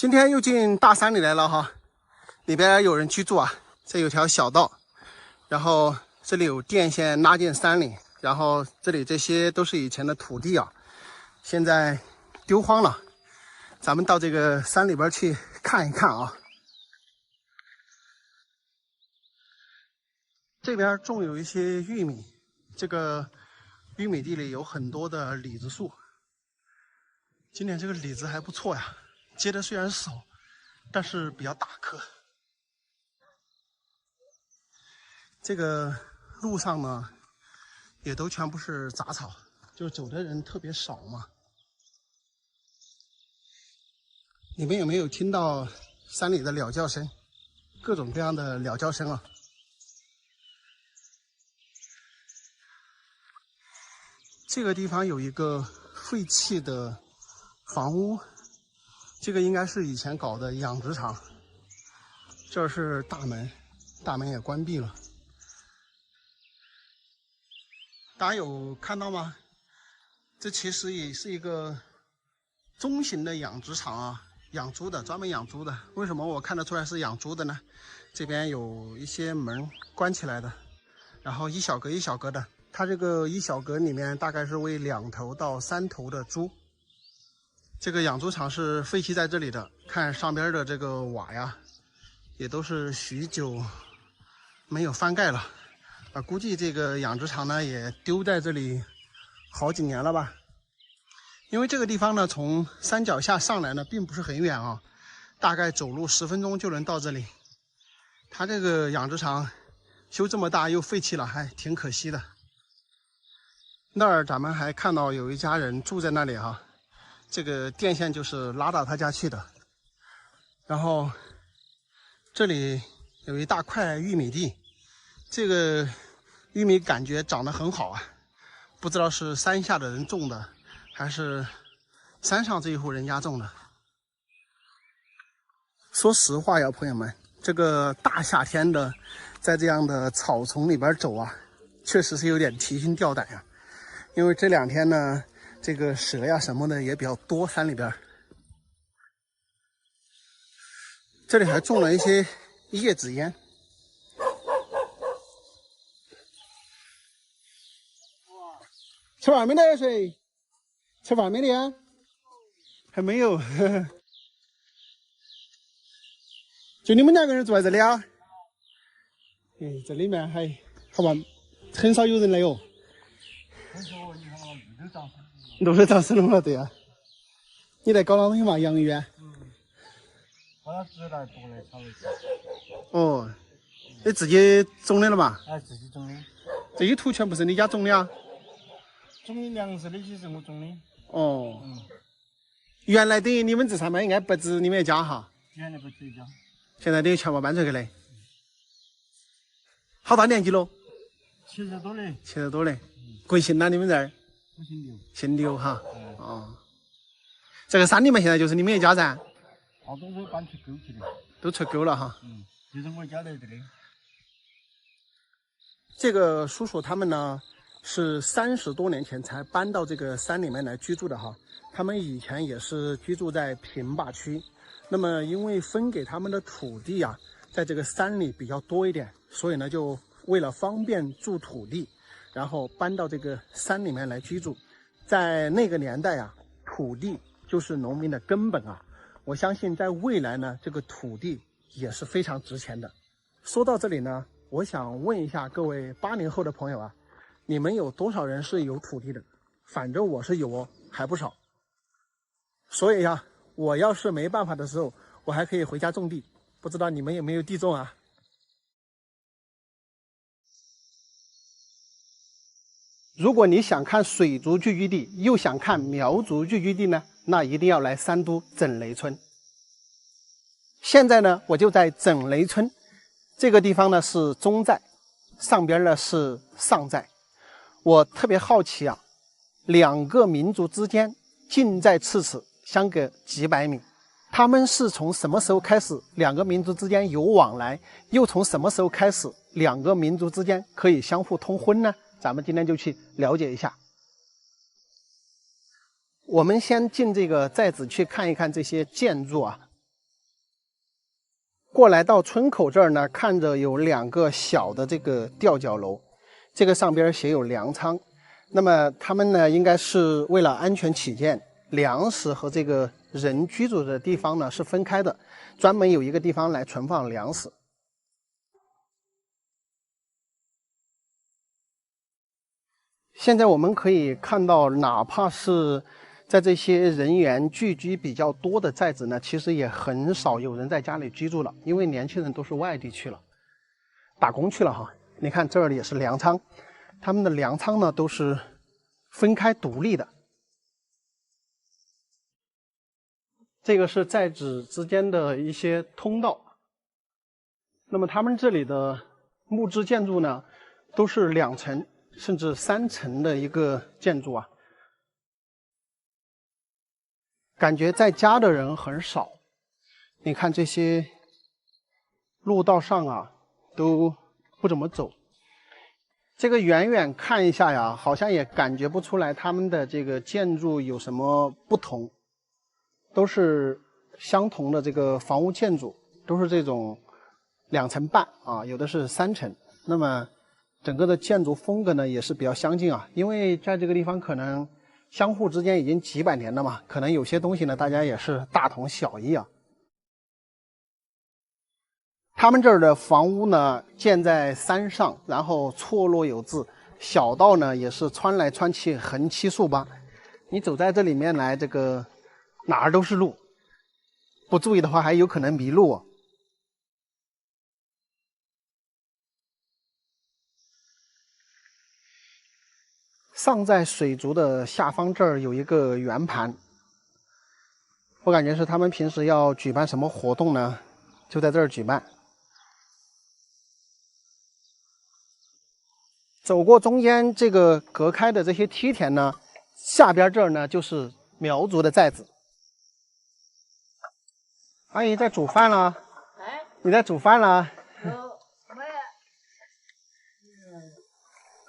今天又进大山里来了哈，里边有人居住啊。这有条小道，然后这里有电线拉进山里，然后这里这些都是以前的土地啊，现在丢荒了。咱们到这个山里边去看一看啊。这边种有一些玉米，这个玉米地里有很多的李子树。今年这个李子还不错呀，结的虽然少，但是比较大颗。这个路上呢，也都全部是杂草，就走的人特别少嘛。你们有没有听到山里的鸟叫声？各种各样的鸟叫声啊！这个地方有一个废弃的房屋，这个应该是以前搞的养殖场。这是大门，大门也关闭了。大家有看到吗？这其实也是一个中型的养殖场啊，养猪的，专门养猪的。为什么我看得出来是养猪的呢？这边有一些门关起来的，然后一小格一小格的。它这个一小格里面大概是喂2头到3头的猪。这个养猪场是废弃在这里的，看上边的这个瓦呀，也都是许久没有翻盖了。估计这个养殖场呢也丢在这里好几年了吧。因为这个地方呢从山脚下上来呢并不是很远啊，大概走路10分钟就能到这里。它这个养殖场修这么大又废弃了，还挺可惜的。那儿咱们还看到有一家人住在那里啊，这个电线就是拉到他家去的。然后这里有一大块玉米地，这个玉米感觉长得很好啊，不知道是山下的人种的，还是山上这一户人家种的。说实话呀，朋友们，这个大夏天的，在这样的草丛里边走啊，确实是有点提心吊胆呀。因为这2天呢，这个蛇呀什么的也比较多，山里边。这里还种了一些叶子烟。吃饭没得谁？吃饭没得呀？还没有。呵呵。就你们2个人住在这里啊？这里面还好吧，很少有人来哦。路都长死了，对呀。你在搞哪东西嘛？洋芋啊？我那自来多来炒一次。哦，你自己种的了嘛？哎，自己种的。这一土全部是你家种的啊？种的粮食那些是我种的。哦。原来等于你们这上面应该不止你们一家哈？原来不止一家。现在等于全部搬出去的。好大年纪喽70多嘞。70多嘞。贵姓呐？你们这儿？我姓刘。姓刘哈。哦。这个山里面现在就是你们一家噻？好多都搬出沟去了。都出沟了哈。就是我家在这里。这个叔叔他们呢，是30多年前才搬到这个山里面来居住的哈。他们以前也是居住在平坝区，那么因为分给他们的土地啊，在这个山里比较多一点，所以呢，就为了方便住土地，然后搬到这个山里面来居住。在那个年代啊，土地就是农民的根本啊。我相信在未来呢，这个土地也是非常值钱的。说到这里呢，我想问一下各位80后的朋友啊，你们有多少人是有土地的？反正我是有哦，还不少。所以呀，我要是没办法的时候，我还可以回家种地。不知道你们有没有地种啊？如果你想看水族聚居地，又想看苗族聚居地呢，那一定要来山都整雷村。现在呢，我就在整雷村这个地方呢是中寨，上边呢是上寨。我特别好奇啊，2个民族之间近在咫尺，相隔几百米，他们是从什么时候开始2个民族之间有往来，又从什么时候开始2个民族之间可以相互通婚呢？咱们今天就去了解一下。我们先进这个寨子去看一看这些建筑啊。过来到村口这儿呢，看着有2个小的这个吊脚楼，这个上边写有粮仓。那么他们呢，应该是为了安全起见，粮食和这个人居住的地方呢是分开的，专门有一个地方来存放粮食。现在我们可以看到，哪怕是在这些人员聚居比较多的寨子呢，其实也很少有人在家里居住了，因为年轻人都是外地去了，打工去了哈。你看这里也是粮仓，他们的粮仓呢都是分开独立的。这个是寨子之间的一些通道。那么他们这里的木质建筑呢，都是2层甚至3层的一个建筑啊。感觉在家的人很少，你看这些路道上啊都不怎么走。这个远远看一下呀，好像也感觉不出来他们的这个建筑有什么不同，都是相同的这个房屋建筑，都是这种2层半啊，有的是3层。那么整个的建筑风格呢也是比较相近啊，因为在这个地方可能相互之间已经几百年了嘛，可能有些东西呢大家也是大同小异啊。他们这儿的房屋呢建在山上，然后错落有致，小道呢也是穿来穿去，横七竖八。你走在这里面来，这个哪儿都是路，不注意的话还有可能迷路啊。上在水族的下方这儿有一个圆盘，我感觉是他们平时要举办什么活动呢，就在这儿举办。走过中间这个隔开的这些梯田呢，下边这儿呢就是苗族的寨子。阿姨在煮饭了？哎，你在煮饭了？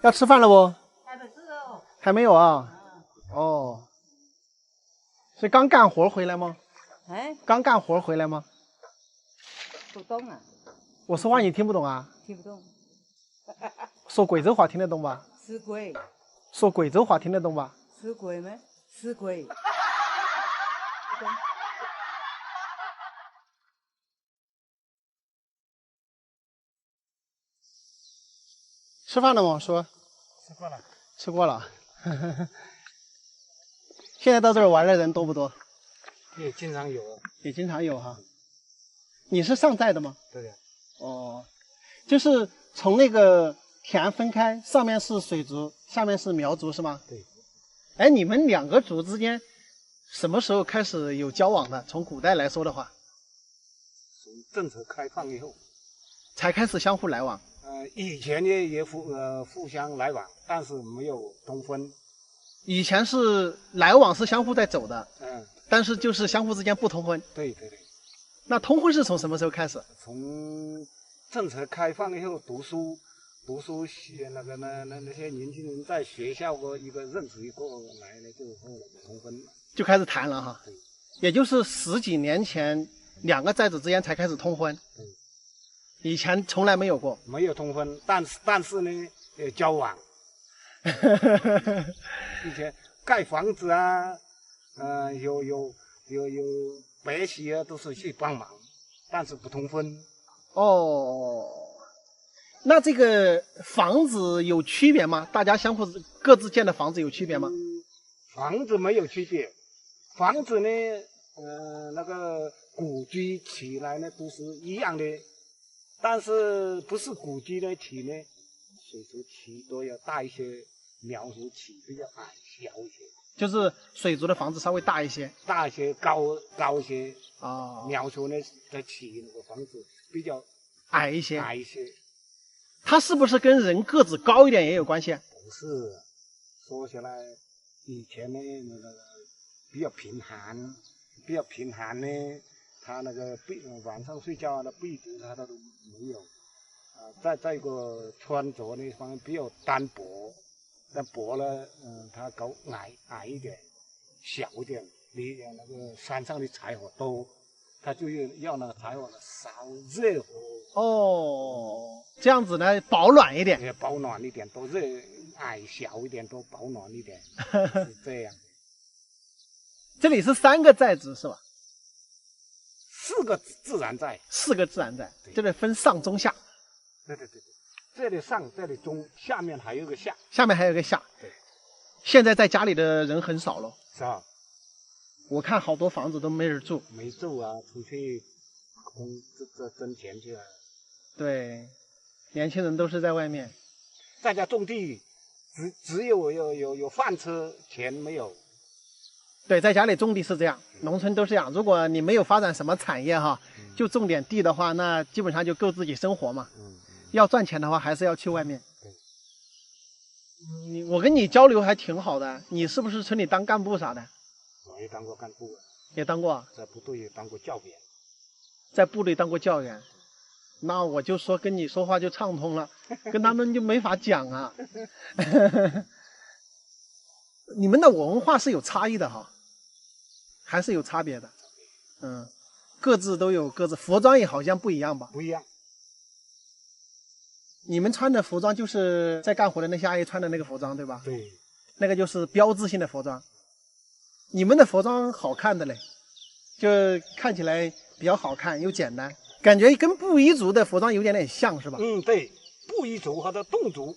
要吃饭了不？还没吃哦。还没有啊？哦，是刚干活回来吗？哎，刚干活回来吗？不懂啊。我说话你听不懂啊？听不懂。说贵州话听得懂吧？吃鬼。说贵州话听得懂吧？吃鬼吗？吃鬼。吃饭了吗？说。吃过了。吃过了。现在到这儿玩的人多不多？也经常有。也经常有哈。你是上寨的吗？对的。哦，就是从那个田分开，上面是水族，下面是苗族是吗？对。哎，你们2个族之间什么时候开始有交往的？从古代来说的话，从政策开放以后才开始相互来往。以前呢也互相来往，但是没有通婚。以前是来往是相互在走的，但是就是相互之间不通婚。对对对。那通婚是从什么时候开始？从政策开放以后，读书那些年轻人在学校一个认识过来呢，就通婚了，就开始谈了哈。对。也就是10几年前，2个寨子之间才开始通婚。对。以前从来没有过。没有通婚，但是呢，交往。以前盖房子啊，有白喜啊，都是去帮忙，但是不通婚。哦，那这个房子有区别吗？大家相互各自建的房子有区别吗？房子没有区别，房子呢，那个古居起来呢都是一样的，但是不是古居呢起呢，水族起都要大一些，苗族起比较矮小一些。就是水族的房子稍微大一些，高一些啊。苗族呢的起那个房子比较矮一些。它是不是跟人个子高一点也有关系？不是，说起来，以前呢那个比较贫寒呢，他那个晚上睡觉的被子他都没有，在一个穿着那方面比较单薄。但薄呢，它高矮一点，小一点，离那个山上的柴火多，它就要那个柴火烧热火。哦，这样子呢保暖一点，也保暖一点，多热矮小一点，多保暖一点，是这样。这里是3个寨子是吧4个自然寨？4个自然寨，这里分上中下。对，这里上，这里中，下面还有个下，下面还有一个下。对，现在在家里的人很少了，是吧？我看好多房子都没人住。没住啊，出去这挣钱去了。对，年轻人都是在外面，在家种地，只有饭吃，钱没有。对，在家里种地是这样，农村都是这样。如果你没有发展什么产业哈，就种点地的话，那基本上就够自己生活嘛。要赚钱的话，还是要去外面。我跟你交流还挺好的，你是不是村里当干部啥的？我也当过干部，也当过，在部队也当过教员，在部队当过教员。那我就说跟你说话就畅通了，跟他们就没法讲啊。你们的文化是有差异的哈，还是有差别的？各自都有各自，服装也好像不一样吧？不一样。你们穿的服装就是在干活的那些阿姨穿的那个服装，对吧？对，那个就是标志性的服装。你们的服装好看的嘞，就看起来比较好看又简单，感觉跟布依族的服装有点像，是吧？对，布依族和侗族，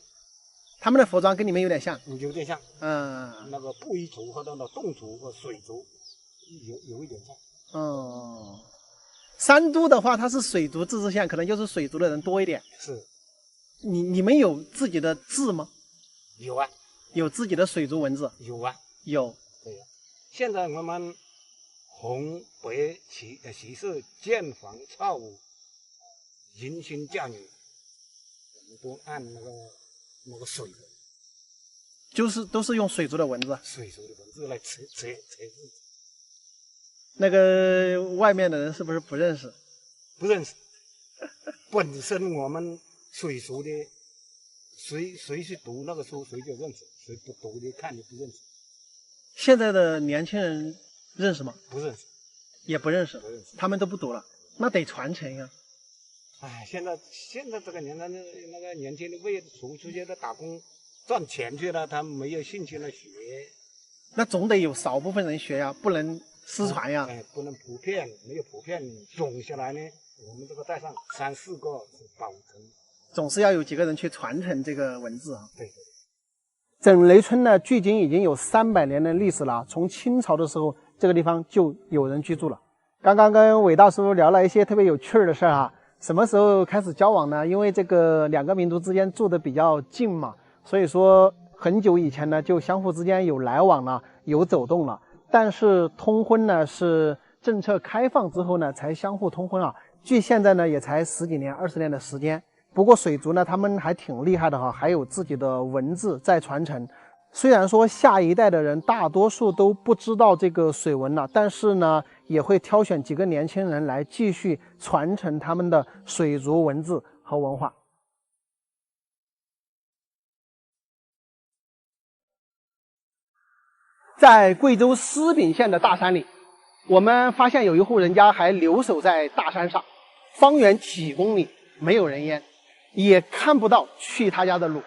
他们的服装跟你们有点像。有点像。那个布依族和那个侗族和水族有一点像。山都的话，它是水族自治县，可能就是水族的人多一点。是。你们有自己的字吗？有啊。有自己的水族文字？有啊。有。对呀。现在我们红白喜事建房造迎新嫁女，我们都按那个水文，就是都是用水族的文字。水族的文字来测字。那个外面的人是不是不认识？不认识。本身我们水族的，谁去读那个书，谁就认识；谁不读的，看就不认识。现在的年轻人认识吗？不认识，也不认识，他们都不读了，那得传承呀。现在这个年代，那个年轻的为出去的打工赚钱去了，他没有兴趣来学。那总得有少部分人学呀，不能失传呀。不能普遍，没有普遍，总下来呢，我们这个带上3、4个是保存。总是要有几个人去传承这个文字啊。对。整雷村呢，距今已经有300年的历史了。从清朝的时候，这个地方就有人居住了。刚刚跟韦大叔聊了一些特别有趣的事儿啊。什么时候开始交往呢？因为这个2个民族之间住的比较近嘛，所以说很久以前呢，就相互之间有来往了，有走动了。但是通婚呢，是政策开放之后呢，才相互通婚啊。距现在呢，也才10几年、20年的时间。不过水族呢，他们还挺厉害的哈，还有自己的文字在传承。虽然说下一代的人大多数都不知道这个水文了，但是呢，也会挑选几个年轻人来继续传承他们的水族文字和文化。在贵州思宾县的大山里，我们发现有一户人家还留守在大山上，方圆几公里没有人烟，也看不到去他家的路。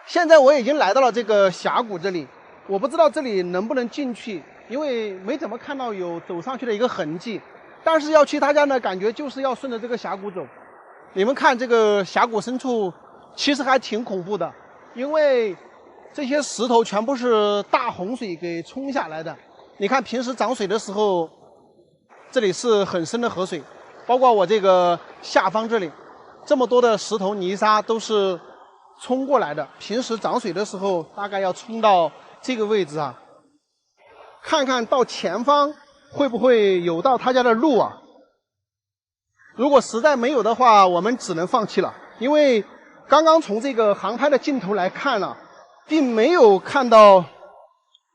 现在我已经来到了这个峡谷这里，我不知道这里能不能进去，因为没怎么看到有走上去的一个痕迹。但是要去他家呢，感觉就是要顺着这个峡谷走。你们看这个峡谷深处，其实还挺恐怖的，因为这些石头全部是大洪水给冲下来的。你看平时涨水的时候，这里是很深的河水，包括我这个下方这里，这么多的石头泥沙都是冲过来的。平时涨水的时候，大概要冲到这个位置啊。看看到前方会不会有到他家的路啊？如果实在没有的话，我们只能放弃了，因为刚刚从这个航拍的镜头来看了，并没有看到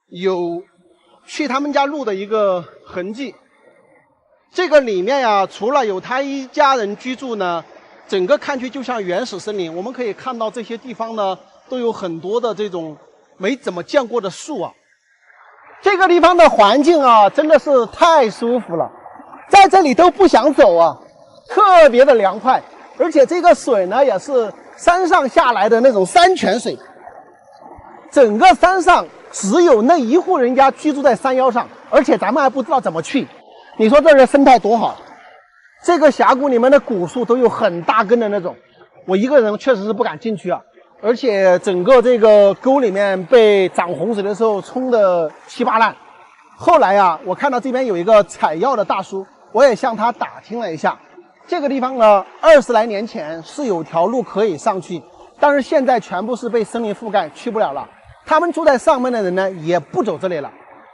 有去他们家路的一个痕迹。这个里面呀，除了有他一家人居住呢，整个看去就像原始森林。我们可以看到这些地方呢，都有很多的这种没怎么见过的树啊。这个地方的环境啊，真的是太舒服了。在这里都不想走啊，特别的凉快，而且这个水呢也是山上下来的那种山泉水。整个山上只有那一户人家居住在山腰上，而且咱们还不知道怎么去。你说这儿的生态多好！这个峡谷里面的古树都有很大根的那种，我一个人确实是不敢进去啊。而且整个这个沟里面被涨洪水的时候冲得稀巴烂。后来啊，我看到这边有一个采药的大叔，我也向他打听了一下，这个地方呢，20来年前是有条路可以上去，但是现在全部是被森林覆盖，去不了了。他们住在上面的人呢，也不走这里了。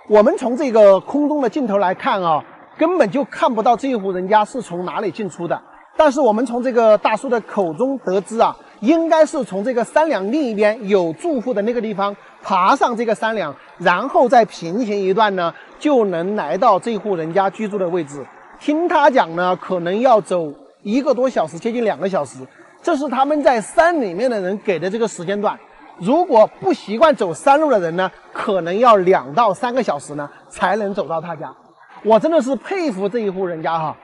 我们从这个空中的镜头来看啊，根本就看不到这一户人家是从哪里进出的。但是我们从这个大叔的口中得知啊，应该是从这个山梁另一边有住户的那个地方爬上这个山梁，然后再平行一段呢，就能来到这户人家居住的位置。听他讲呢，可能要走1个多小时，接近2个小时。这是他们在山里面的人给的这个时间段。如果不习惯走山路的人呢，可能要2到3个小时呢才能走到他家。我真的是佩服这一户人家哈，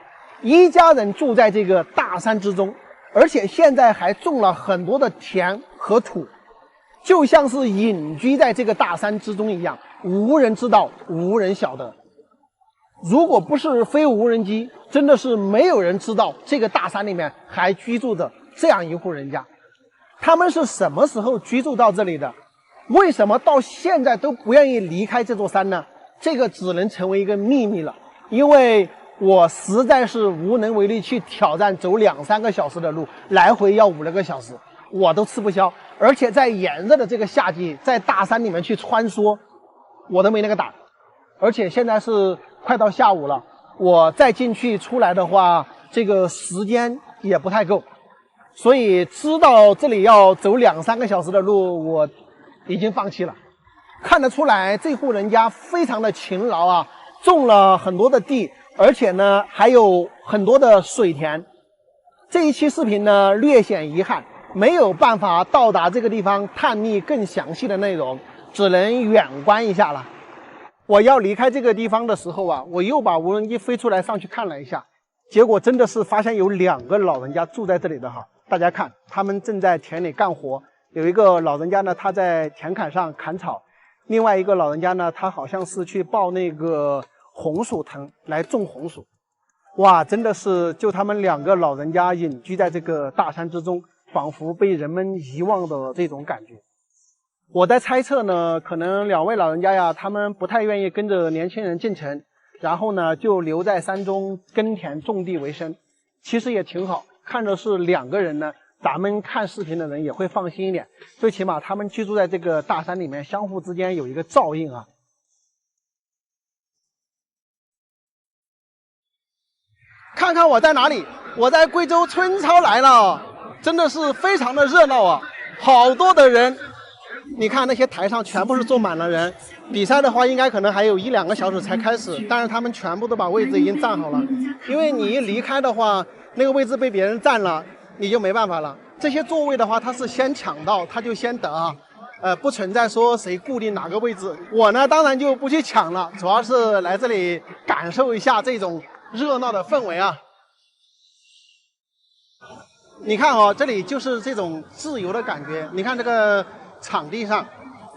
一家人住在这个大山之中，而且现在还种了很多的田和土，就像是隐居在这个大山之中一样，无人知道，无人晓得。如果不是飞无人机，真的是没有人知道这个大山里面还居住着这样一户人家。他们是什么时候居住到这里的？为什么到现在都不愿意离开这座山呢？这个只能成为一个秘密了，因为我实在是无能为力去挑战走2、3个小时的路，来回要5、6个小时，我都吃不消。而且在炎热的这个夏季，在大山里面去穿梭，我都没那个胆。而且现在是快到下午了，我再进去出来的话，这个时间也不太够。所以知道这里要走2、3个小时的路，我已经放弃了。看得出来这户人家非常的勤劳啊，种了很多的地，而且呢还有很多的水田。这一期视频呢略显遗憾，没有办法到达这个地方探秘更详细的内容，只能远观一下了。我要离开这个地方的时候啊，我又把无人机飞出来上去看了一下，结果真的是发现有2个老人家住在这里的哈。大家看，他们正在田里干活。有一个老人家呢，他在田坎上砍草；另外一个老人家呢，他好像是去抱那个红薯藤来种红薯。哇，真的是就他们2个老人家隐居在这个大山之中，仿佛被人们遗忘的这种感觉。我在猜测呢，可能2位老人家呀，他们不太愿意跟着年轻人进城，然后呢就留在山中耕田种地为生。其实也挺好。看着是2个人呢，咱们看视频的人也会放心一点，最起码他们居住在这个大山里面，相互之间有一个照应啊。看看我在哪里，我在贵州春操来了，真的是非常的热闹啊，好多的人。你看那些台上全部是坐满了人，比赛的话应该可能还有1、2个小时才开始，但是他们全部都把位置已经占好了，因为你一离开的话，那个位置被别人占了，你就没办法了。这些座位的话，他是先抢到他就先得啊，不存在说谁固定哪个位置。我呢当然就不去抢了，主要是来这里感受一下这种热闹的氛围啊。你看哦，这里就是这种自由的感觉。你看这个场地上，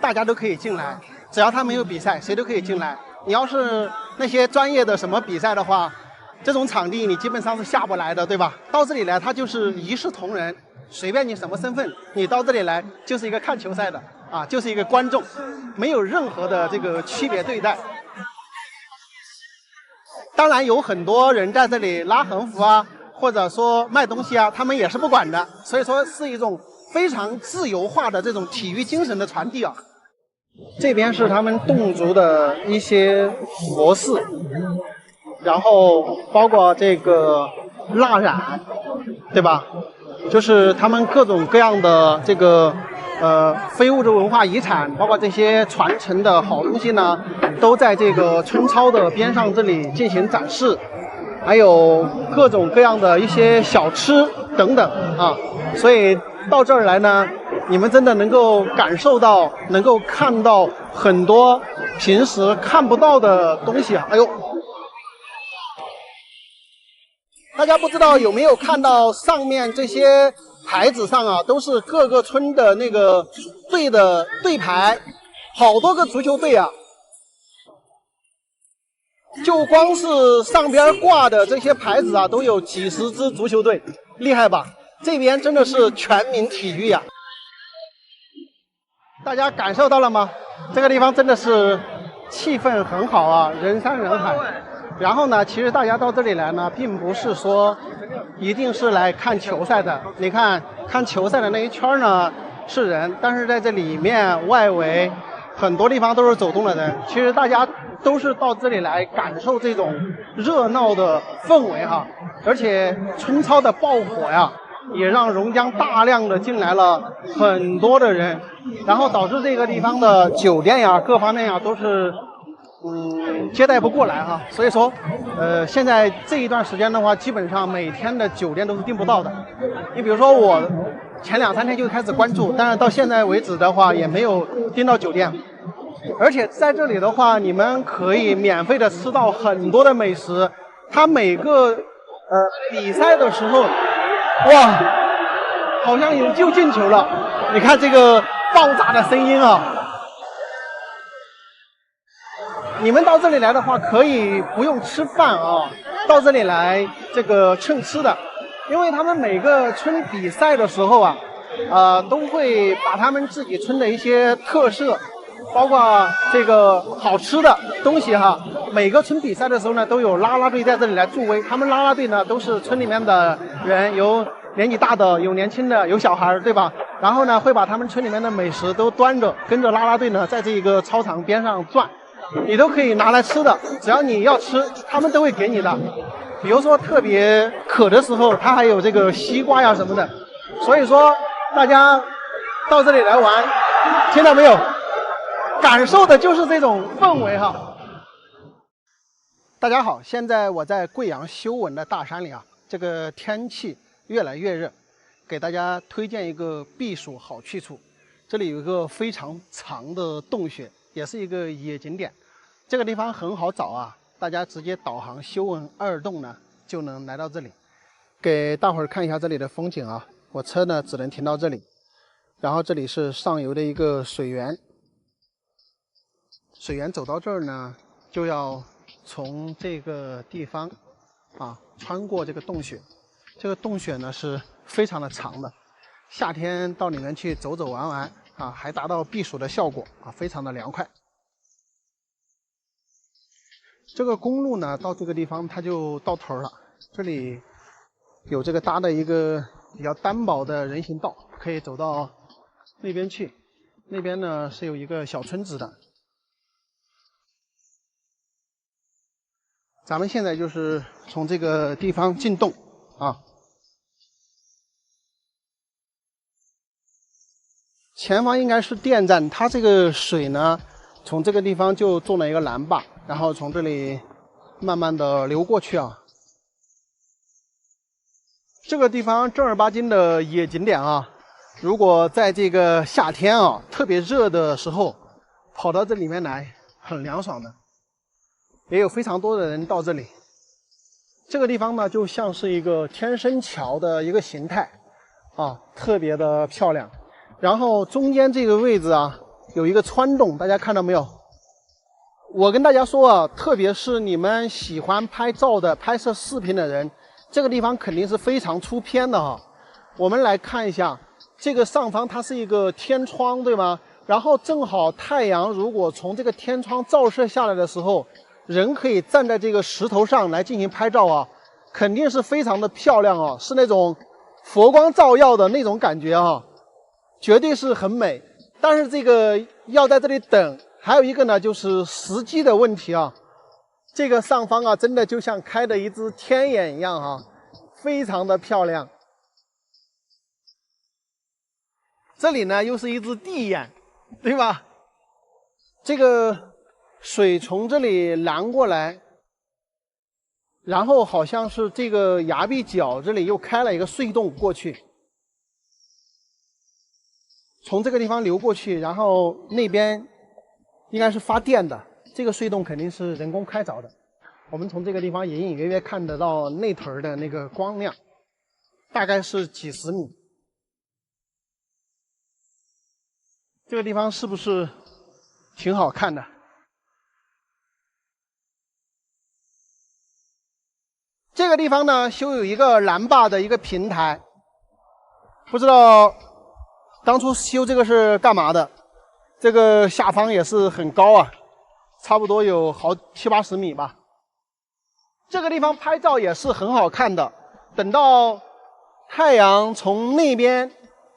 大家都可以进来，只要他没有比赛，谁都可以进来。你要是那些专业的什么比赛的话，这种场地你基本上是下不来的，对吧？到这里来，它就是一视同仁，随便你什么身份，你到这里来就是一个看球赛的啊，就是一个观众，没有任何的这个区别对待。当然有很多人在这里拉横幅啊，或者说卖东西啊，他们也是不管的，所以说是一种非常自由化的这种体育精神的传递啊。这边是他们侗族的一些模式，然后包括这个蜡染，对吧？就是他们各种各样的这个非物质文化遗产，包括这些传承的好东西呢，都在这个春操的边上这里进行展示，还有各种各样的一些小吃等等啊。所以到这儿来呢，你们真的能够感受到，能够看到很多平时看不到的东西啊！哎呦，家不知道有没有看到上面这些牌子上啊，都是各个村的那个队的队牌，好多个足球队啊。就光是上边挂的这些牌子啊，都有几十支足球队，厉害吧？这边真的是全民体育呀！大家感受到了吗？这个地方真的是气氛很好啊，人山人海。然后呢，其实大家到这里来呢，并不是说一定是来看球赛的。你看，看球赛的那一圈呢是人，但是在这里面外围很多地方都是走动的人。其实大家都是到这里来感受这种热闹的氛围哈，而且春操的爆火呀，也让榕江大量的进来了很多的人，然后导致这个地方的酒店呀各方面呀都是接待不过来哈，所以说现在这一段时间的话，基本上每天的酒店都是订不到的。你比如说我前2、3天就开始关注，但是到现在为止的话也没有订到酒店。而且在这里的话，你们可以免费的吃到很多的美食。它每个比赛的时候，哇，好像就进球了！你看这个爆炸的声音啊！你们到这里来的话，可以不用吃饭啊，到这里来这个蹭吃的，因为他们每个村比赛的时候啊，都会把他们自己村的一些特色。包括这个好吃的东西哈，每个村比赛的时候呢，都有啦啦队在这里来助威。他们啦啦队呢，都是村里面的人，有年纪大的，有年轻的，有小孩，对吧？然后呢，会把他们村里面的美食都端着，跟着啦啦队呢，在这个操场边上转，你都可以拿来吃的，只要你要吃，他们都会给你的。比如说特别渴的时候，他还有这个西瓜呀什么的。所以说，大家到这里来玩，听到没有？感受的就是这种氛围哈。大家好，现在我在贵阳修文的大山里啊，这个天气越来越热，给大家推荐一个避暑好去处。这里有一个非常长的洞穴，也是一个野景点。这个地方很好找啊，大家直接导航修文2洞呢，就能来到这里。给大伙儿看一下这里的风景啊，我车呢只能停到这里。然后这里是上游的一个水源。水源走到这儿呢，就要从这个地方啊穿过这个洞穴。这个洞穴呢是非常的长的，夏天到里面去走走玩玩啊，还达到避暑的效果啊，非常的凉快。这个公路呢到这个地方它就到头了，这里有这个搭的一个比较单薄的人行道，可以走到那边去。那边呢是有一个小村子的。咱们现在就是从这个地方进洞啊，前方应该是电站，它这个水呢，从这个地方就做了一个拦坝，然后从这里慢慢的流过去啊。这个地方正儿八经的野景点啊，如果在这个夏天啊特别热的时候，跑到这里面来，很凉爽的。也有非常多的人到这里。这个地方呢，就像是一个天生桥的一个形态啊，特别的漂亮。然后中间这个位置啊，有一个穿洞，大家看到没有？我跟大家说啊，特别是你们喜欢拍照的、拍摄视频的人，这个地方肯定是非常出片的哈。我们来看一下，这个上方它是一个天窗，对吗？然后正好太阳如果从这个天窗照射下来的时候，人可以站在这个石头上来进行拍照啊，肯定是非常的漂亮啊，是那种佛光照耀的那种感觉啊，绝对是很美。但是这个要在这里等，还有一个呢就是时机的问题啊。这个上方啊，真的就像开的一只天眼一样啊，非常的漂亮。这里呢又是一只地眼，对吧？这个水从这里拦过来，然后好像是这个崖壁角这里又开了一个隧洞过去，从这个地方流过去，然后那边应该是发电的，这个隧洞肯定是人工开凿的。我们从这个地方隐隐约约看得到那屯的那个光亮，大概是几十米。这个地方是不是挺好看的？这个地方呢，修有一个拦坝的一个平台，不知道当初修这个是干嘛的？这个下方也是很高啊，差不多有好70-80米吧。这个地方拍照也是很好看的，等到太阳从那边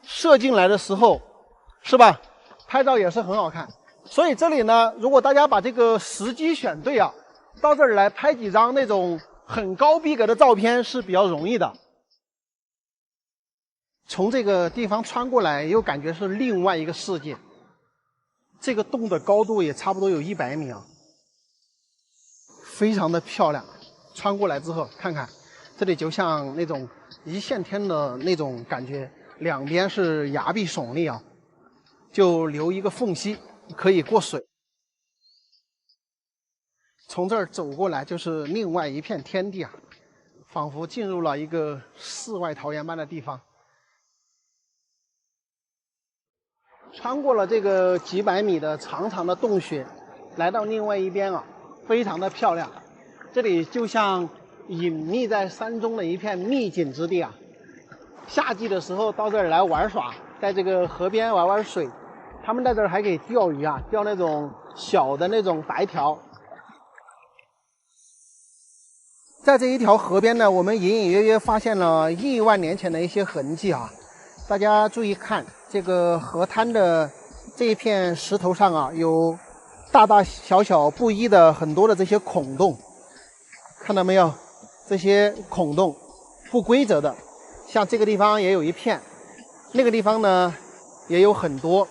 射进来的时候，是吧？拍照也是很好看。所以这里呢，如果大家把这个时机选对啊，到这儿来拍几张那种很高逼格的照片是比较容易的。从这个地方穿过来，又感觉是另外一个世界。这个洞的高度也差不多有100米啊，非常的漂亮。穿过来之后，看看这里就像那种一线天的那种感觉，两边是崖壁耸立啊，就留一个缝隙可以过水。从这儿走过来就是另外一片天地啊，仿佛进入了一个世外桃源般的地方。穿过了这个几百米的长长的洞穴，来到另外一边啊，非常的漂亮。这里就像隐秘在山中的一片秘境之地啊。夏季的时候到这儿来玩耍，在这个河边玩玩水，他们在这儿还可以钓鱼啊，钓那种小的那种白条。在这一条河边呢，我们隐隐约约发现了亿万年前的一些痕迹啊。大家注意看，这个河滩的这一片石头上啊，有大大小小不一的很多的这些孔洞，看到没有？这些孔洞不规则的，像这个地方也有一片，那个地方呢也有很多。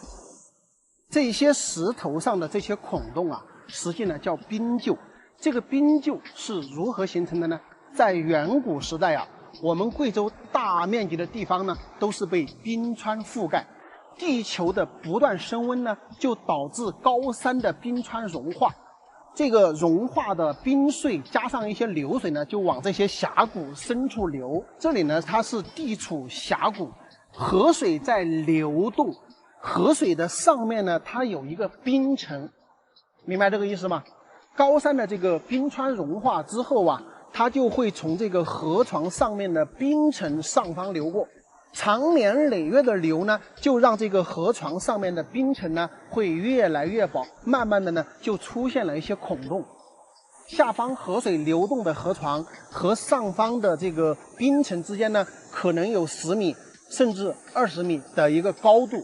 这些石头上的这些孔洞啊，实际呢叫冰臼。这个冰臼是如何形成的呢？在远古时代啊，我们贵州大面积的地方呢，都是被冰川覆盖。地球的不断升温呢，就导致高山的冰川融化。这个融化的冰碎加上一些流水呢，就往这些峡谷深处流。这里呢，它是地处峡谷，河水在流动，河水的上面呢，它有一个冰层，明白这个意思吗？高山的这个冰川融化之后啊，它就会从这个河床上面的冰层上方流过，长年累月的流呢，就让这个河床上面的冰层呢会越来越薄，慢慢的呢就出现了一些孔洞。下方河水流动的河床和上方的这个冰层之间呢，可能有10米甚至20米的一个高度。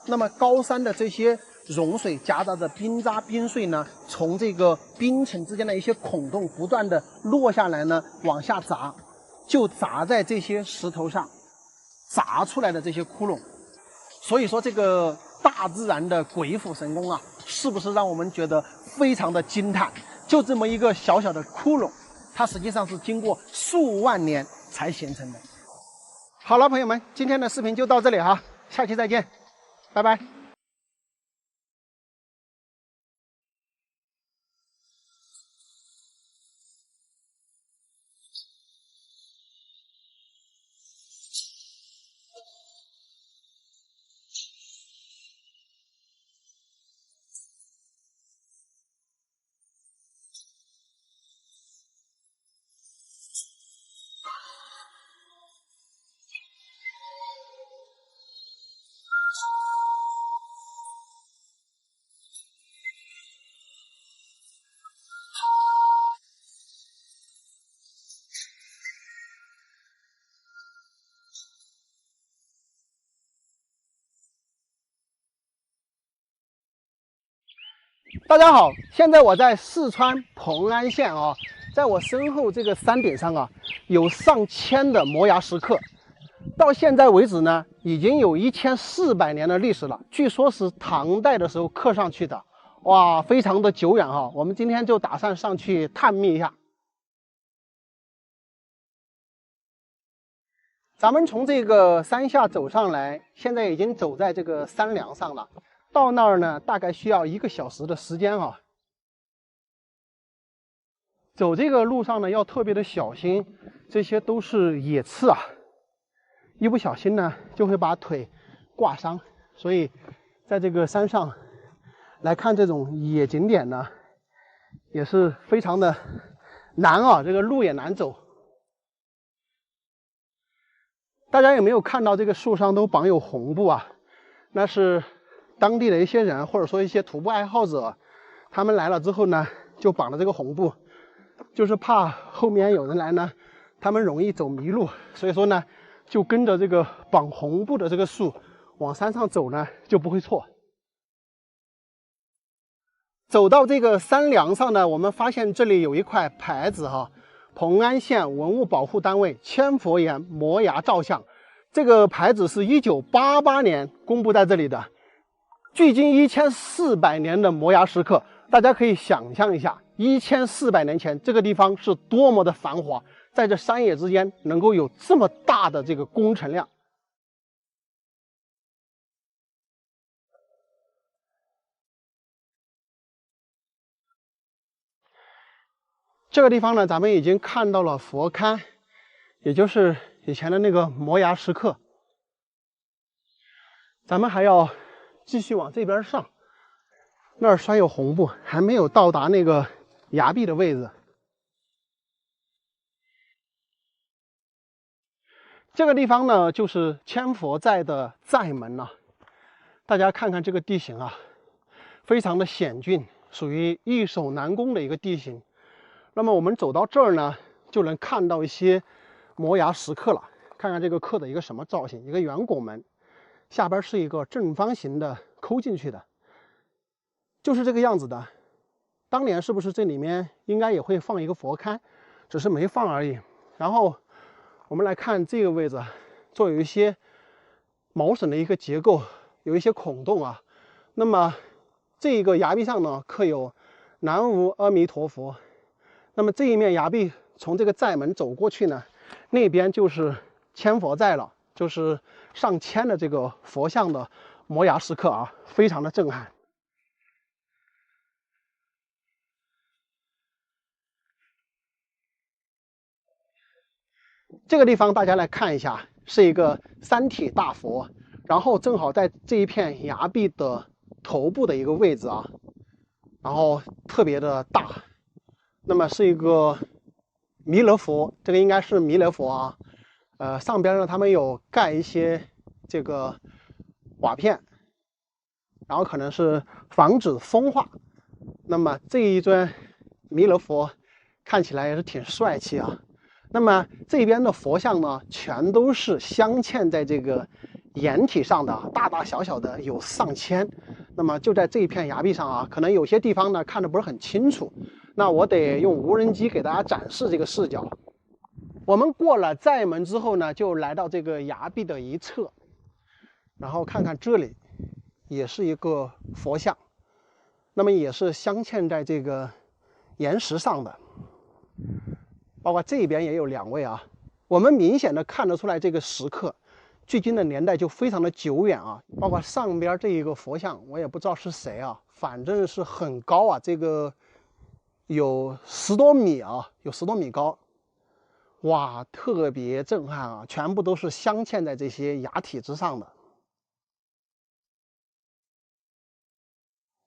那么高山的这些融水夹杂着冰渣冰碎呢，从这个冰层之间的一些孔洞不断的落下来呢，往下砸，就砸在这些石头上，砸出来的这些窟窿。所以说这个大自然的鬼斧神工啊，是不是让我们觉得非常的惊叹？就这么一个小小的窟窿，它实际上是经过数万年才形成的。好了，朋友们，今天的视频就到这里哈，下期再见，拜拜。大家好，现在我在四川蓬安县啊，在我身后这个山顶上啊，有上千的摩崖石刻，到现在为止呢，已经有1400年的历史了，据说是唐代的时候刻上去的，哇，非常的久远啊。我们今天就打算上去探秘一下。咱们从这个山下走上来，现在已经走在这个山梁上了。到那儿呢，大概需要1个小时的时间啊。走这个路上呢要特别的小心，这些都是野刺啊，一不小心呢就会把腿挂伤。所以在这个山上来看这种野景点呢，也是非常的难啊，这个路也难走。大家有没有看到这个树上都绑有红布啊？那是当地的一些人或者说一些徒步爱好者，他们来了之后呢，就绑了这个红布，就是怕后面有人来呢，他们容易走迷路，所以说呢，就跟着这个绑红布的这个树往山上走呢，就不会错。走到这个山梁上呢，我们发现这里有一块牌子哈，蓬安县文物保护单位千佛岩摩崖造像。这个牌子是1988年公布在这里的，距今1400年的摩崖石刻，大家可以想象一下，1400年前这个地方是多么的繁华，在这山野之间能够有这么大的这个工程量。这个地方呢，咱们已经看到了佛龛，也就是以前的那个摩崖石刻。咱们还要继续往这边上，那儿拴有红布，还没有到达那个崖壁的位置。这个地方呢，就是千佛寨的寨门了。大家看看这个地形啊，非常的险峻，属于易守难攻的一个地形。那么我们走到这儿呢，就能看到一些摩崖石刻了。看看这个刻的一个什么造型，一个圆拱门，下边是一个正方形的抠进去的，就是这个样子的。当年是不是这里面应该也会放一个佛龛，只是没放而已。然后我们来看这个位置，做有一些毛笋的一个结构，有一些孔洞啊。那么这个崖壁上呢，刻有南无阿弥陀佛。那么这一面崖壁从这个寨门走过去呢，那边就是千佛寨了，就是上千的这个佛像的摩崖石刻啊，非常的震撼。这个地方大家来看一下，是一个三体大佛，然后正好在这一片崖壁的头部的一个位置啊，然后特别的大。那么是一个弥勒佛，这个应该是弥勒佛啊。上边呢他们有盖一些这个瓦片，然后可能是防止风化。那么这一尊弥勒佛看起来也是挺帅气啊。那么这边的佛像呢，全都是镶嵌在这个岩体上的，大大小小的有上千。那么就在这一片崖壁上啊，可能有些地方呢看得不是很清楚，那我得用无人机给大家展示这个视角。我们过了寨门之后呢，就来到这个崖壁的一侧，然后看看这里也是一个佛像，那么也是镶嵌在这个岩石上的，包括这边也有2位啊。我们明显的看得出来，这个石刻距今的年代就非常的久远啊。包括上边这一个佛像，我也不知道是谁啊，反正是很高啊，这个有10多米啊，有10多米高。哇，特别震撼啊！全部都是镶嵌在这些崖体之上的。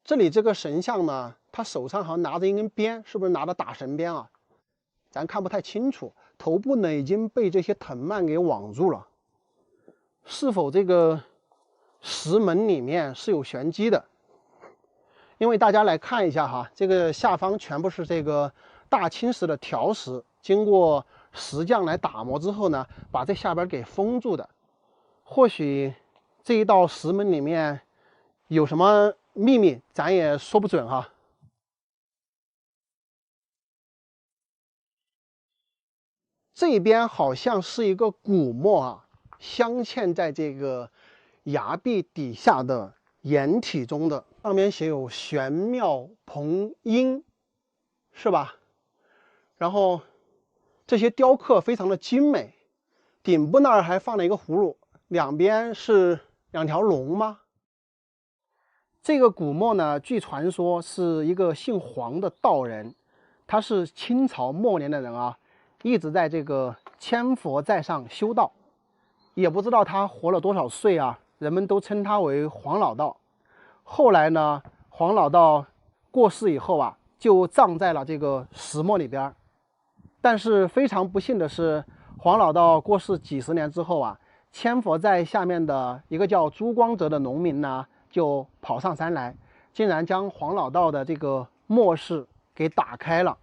这里这个神像呢，他手上好像拿着一根鞭，是不是拿的打神鞭啊？咱看不太清楚。头部呢已经被这些藤蔓给网住了，是否这个石门里面是有玄机的？因为大家来看一下哈，这个下方全部是这个大青石的条石，经过石匠来打磨之后呢，把这下边给封住的。或许这一道石门里面有什么秘密，咱也说不准哈。这边好像是一个古墓啊，镶嵌在这个崖壁底下的岩体中的，上面写有玄妙蓬瀛，是吧？然后这些雕刻非常的精美，顶部那儿还放了一个葫芦，两边是2条龙吗？这个古墓呢，据传说是一个姓黄的道人，他是清朝末年的人啊，一直在这个千佛在上修道，也不知道他活了多少岁啊，人们都称他为黄老道。后来呢，黄老道过世以后啊，就葬在了这个石磨里边。但是非常不幸的是，黄老道过世几十年之后啊，千佛在下面的一个叫朱光泽的农民呢，就跑上山来，竟然将黄老道的这个墓室给打开了。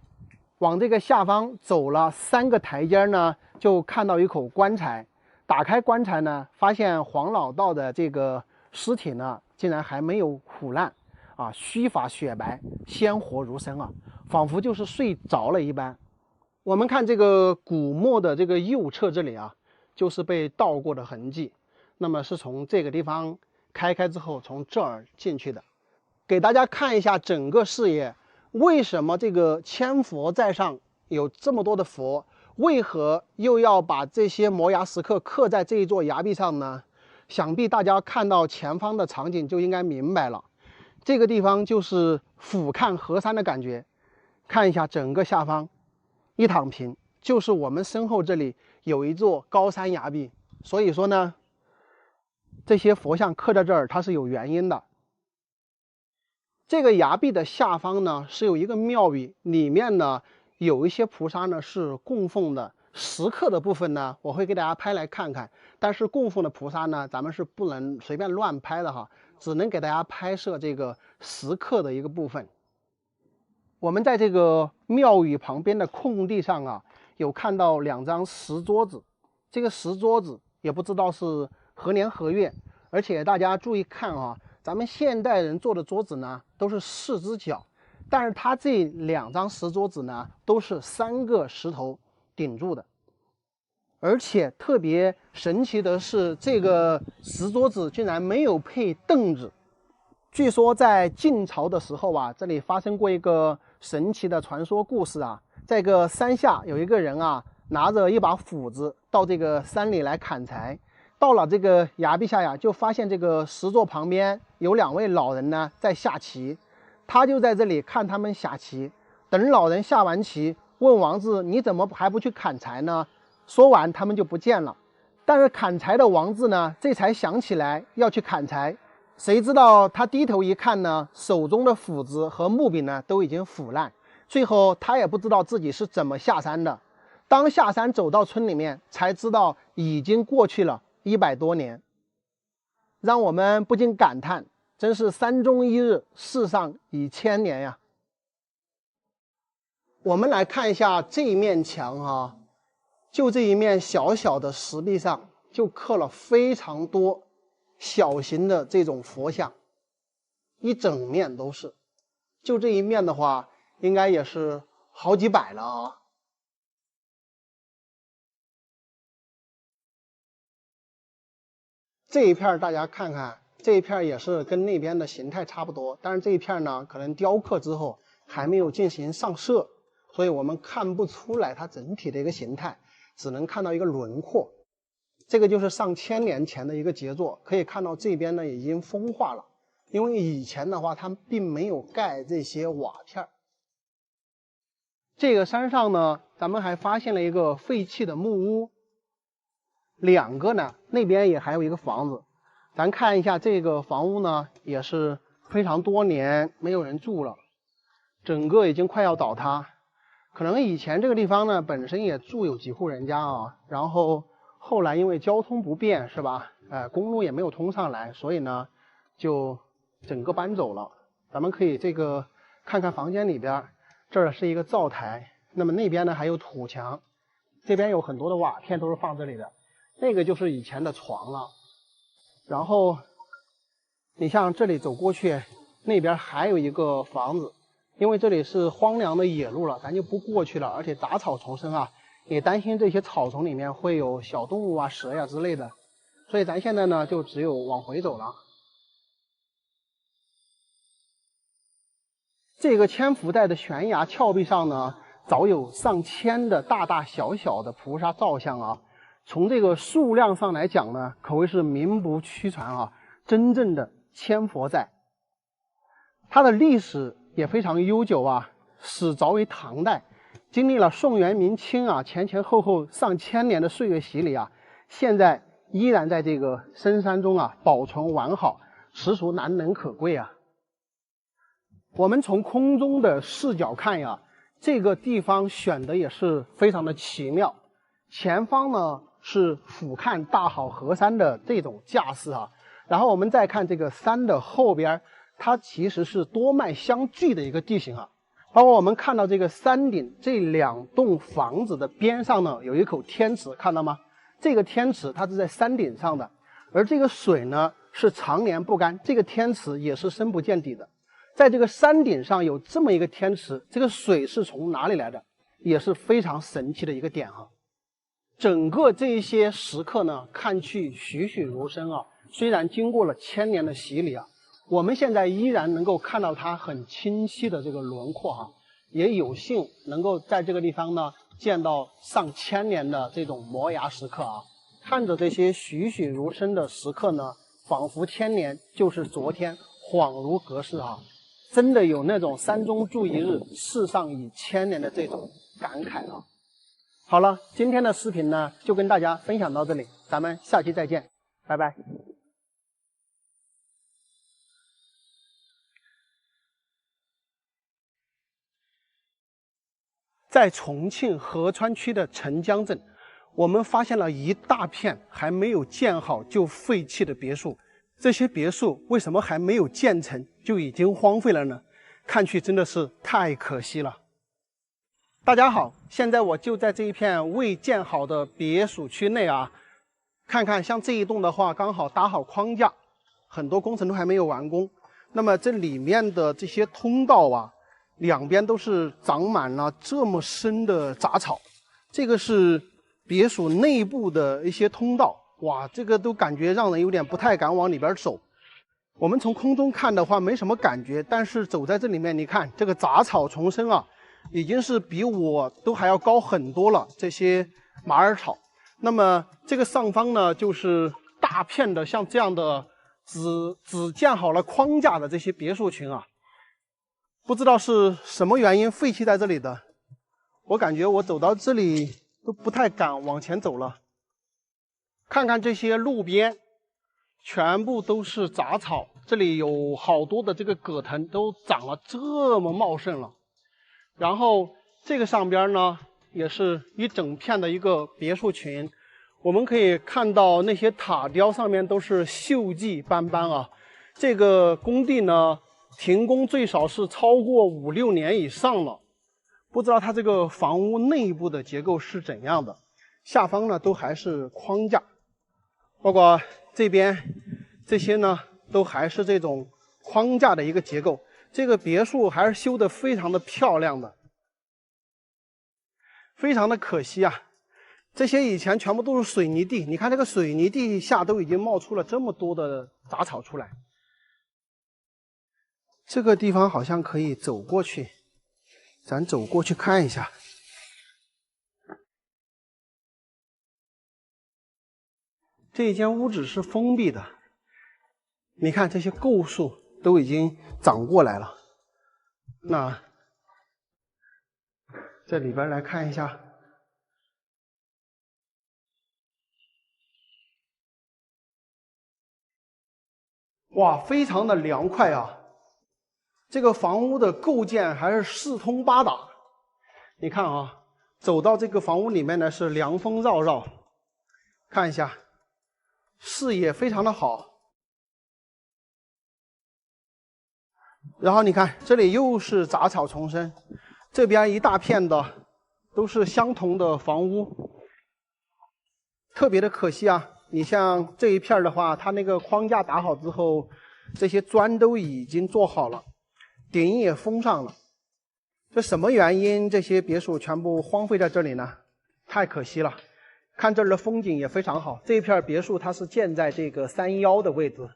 往这个下方走了3个台阶呢，就看到一口棺材。打开棺材呢，发现黄老道的这个尸体呢，竟然还没有腐烂啊，须发雪白，鲜活如生啊，仿佛就是睡着了一般。我们看这个古墓的这个右侧这里啊，就是被盗过的痕迹，那么是从这个地方开之后，从这儿进去的。给大家看一下整个视野，为什么这个千佛在上有这么多的佛，为何又要把这些摩崖石刻刻在这一座崖壁上呢？想必大家看到前方的场景就应该明白了，这个地方就是俯瞰河山的感觉。看一下整个下方，一躺平，就是我们身后这里有一座高山崖壁，所以说呢，这些佛像刻在这儿它是有原因的。这个崖壁的下方呢是有一个庙宇，里面呢有一些菩萨呢是供奉的，石刻的部分呢我会给大家拍来看看，但是供奉的菩萨呢咱们是不能随便乱拍的哈，只能给大家拍摄这个石刻的一个部分。我们在这个庙宇旁边的空地上啊，有看到2张石桌子，这个石桌子也不知道是何年何月，而且大家注意看啊，咱们现代人坐的桌子呢都是4只脚，但是它这2张石桌子呢都是3个石头顶住的。而且特别神奇的是，这个石桌子竟然没有配凳子。据说在晋朝的时候啊，这里发生过一个神奇的传说故事啊，在个山下有一个人啊，拿着一把斧子到这个山里来砍柴，到了这个崖壁下呀，就发现这个石座旁边有2位老人呢在下棋，他就在这里看他们下棋。等老人下完棋，问王字你怎么还不去砍柴呢？说完他们就不见了。但是砍柴的王字呢，这才想起来要去砍柴，谁知道他低头一看呢，手中的斧子和木柄呢都已经腐烂，最后他也不知道自己是怎么下山的。当下山走到村里面，才知道已经过去了100多年，让我们不禁感叹，真是山中一日，世上已千年呀。我们来看一下这一面墙啊，就这一面小小的石壁上，就刻了非常多小型的这种佛像，一整面都是。就这一面的话，应该也是好几百了啊。这一片大家看看，这一片也是跟那边的形态差不多，但是这一片呢，可能雕刻之后还没有进行上色，所以我们看不出来它整体的一个形态，只能看到一个轮廓。这个就是上千年前的一个杰作，可以看到这边呢已经风化了，因为以前的话它并没有盖这些瓦片。这个山上呢，咱们还发现了一个废弃的木屋，2个呢，那边也还有一个房子。咱看一下这个房屋呢，也是非常多年没有人住了，整个已经快要倒塌。可能以前这个地方呢本身也住有几户人家啊，然后后来因为交通不便是吧，公路也没有通上来，所以呢就整个搬走了。咱们可以这个看看房间里边，这儿是一个灶台，那么那边呢还有土墙，这边有很多的瓦片都是放这里的，那个就是以前的床了。然后你像这里走过去，那边还有一个房子，因为这里是荒凉的野路了，咱就不过去了，而且杂草丛生啊，也担心这些草丛里面会有小动物啊、蛇呀之类的，所以咱现在呢就只有往回走了。这个千佛在的悬崖峭壁上呢，早有上千的大大小小的菩萨造像啊，从这个数量上来讲呢，可谓是名不虚传啊，真正的千佛在。它的历史也非常悠久啊，始早于唐代，经历了宋元明清啊前前后后上千年的岁月洗礼啊，现在依然在这个深山中啊保存完好，实属难能可贵啊。我们从空中的视角看呀，这个地方选的也是非常的奇妙。前方呢是俯瞰大好河山的这种架势啊，然后我们再看这个山的后边，它其实是多脉相聚的一个地形啊。包括我们看到这个山顶这2栋房子的边上呢，有一口天池，看到吗？这个天池它是在山顶上的，而这个水呢是常年不干，这个天池也是深不见底的。在这个山顶上有这么一个天池，这个水是从哪里来的，也是非常神奇的一个点啊。整个这些石刻呢，看去栩栩如生啊，虽然经过了千年的洗礼啊，我们现在依然能够看到它很清晰的这个轮廓啊，也有幸能够在这个地方呢见到上千年的这种摩崖石刻啊，看着这些栩栩如生的石刻呢，仿佛千年就是昨天，恍如隔世啊。真的有那种山中住一日，世上已千年的这种感慨啊。好了，今天的视频呢就跟大家分享到这里，咱们下期再见，拜拜。在重庆合川区的澄江镇，我们发现了一大片还没有建好就废弃的别墅。这些别墅为什么还没有建成就已经荒废了呢？看去真的是太可惜了。大家好，现在我就在这一片未建好的别墅区内啊，看看像这一栋的话，刚好搭好框架，很多工程都还没有完工。那么这里面的这些通道啊，两边都是长满了这么深的杂草，这个是别墅内部的一些通道。哇，这个都感觉让人有点不太敢往里边走。我们从空中看的话没什么感觉，但是走在这里面，你看这个杂草丛生啊，已经是比我都还要高很多了，这些马耳草。那么这个上方呢，就是大片的像这样的只建好了框架的这些别墅群啊，不知道是什么原因废弃在这里的。我感觉我走到这里都不太敢往前走了。看看这些路边全部都是杂草，这里有好多的这个葛藤都长了这么茂盛了。然后这个上边呢也是一整片的一个别墅群，我们可以看到那些塔吊上面都是锈迹斑斑啊。这个工地呢停工最少是超过5、6年以上了，不知道它这个房屋内部的结构是怎样的。下方呢都还是框架，包括这边这些呢都还是这种框架的一个结构。这个别墅还是修得非常的漂亮的，非常的可惜啊，这些以前全部都是水泥地，你看这个水泥地下都已经冒出了这么多的杂草出来。这个地方好像可以走过去，咱走过去看一下。这一间屋子是封闭的，你看这些构树都已经长过来了。那这里边来看一下，哇，非常的凉快啊！这个房屋的构建还是四通八达。你看啊，走到这个房屋里面呢是凉风绕绕，看一下，视野非常的好。然后你看这里又是杂草丛生，这边一大片的都是相同的房屋，特别的可惜啊。你像这一片的话，它那个框架打好之后，这些砖都已经做好了，顶也封上了。这什么原因这些别墅全部荒废在这里呢？太可惜了。看这儿的风景也非常好，这一片别墅它是建在这个山腰的位置，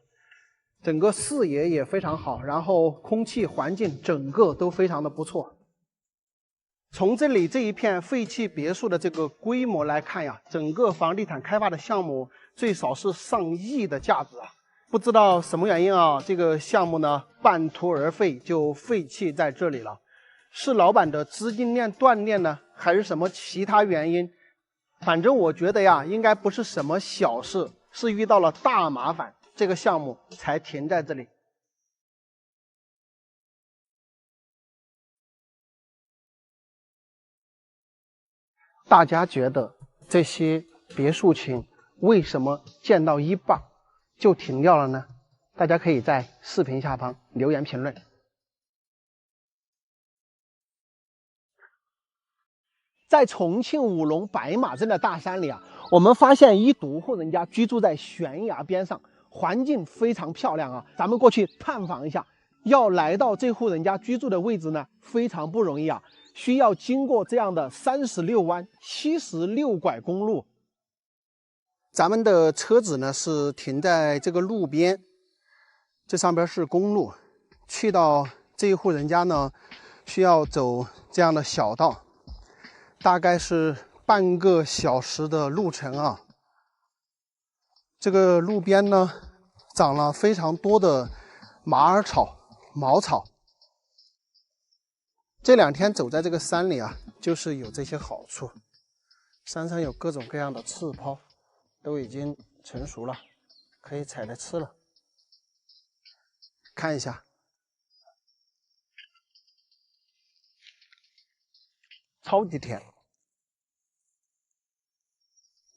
整个视野也非常好，然后空气环境整个都非常的不错。从这里这一片废弃别墅的这个规模来看呀，整个房地产开发的项目最少是上亿的价值啊！不知道什么原因啊，这个项目呢半途而废，就废弃在这里了。是老板的资金链断裂呢，还是什么其他原因？反正我觉得呀，应该不是什么小事，是遇到了大麻烦，这个项目才停在这里。大家觉得这些别墅群为什么建到一半就停掉了呢？大家可以在视频下方留言评论。在重庆武隆白马镇的大山里啊，我们发现一独户人家居住在悬崖边上，环境非常漂亮啊。咱们过去探访一下。要来到这户人家居住的位置呢，非常不容易啊，需要经过这样的36弯、76拐公路。咱们的车子呢是停在这个路边，这上边是公路，去到这一户人家呢，需要走这样的小道。大概是半个小时的路程啊。这个路边呢，长了非常多的马耳草、茅草。这2天走在这个山里啊，就是有这些好处。山上有各种各样的刺抛，都已经成熟了，可以采来吃了。看一下。超级甜。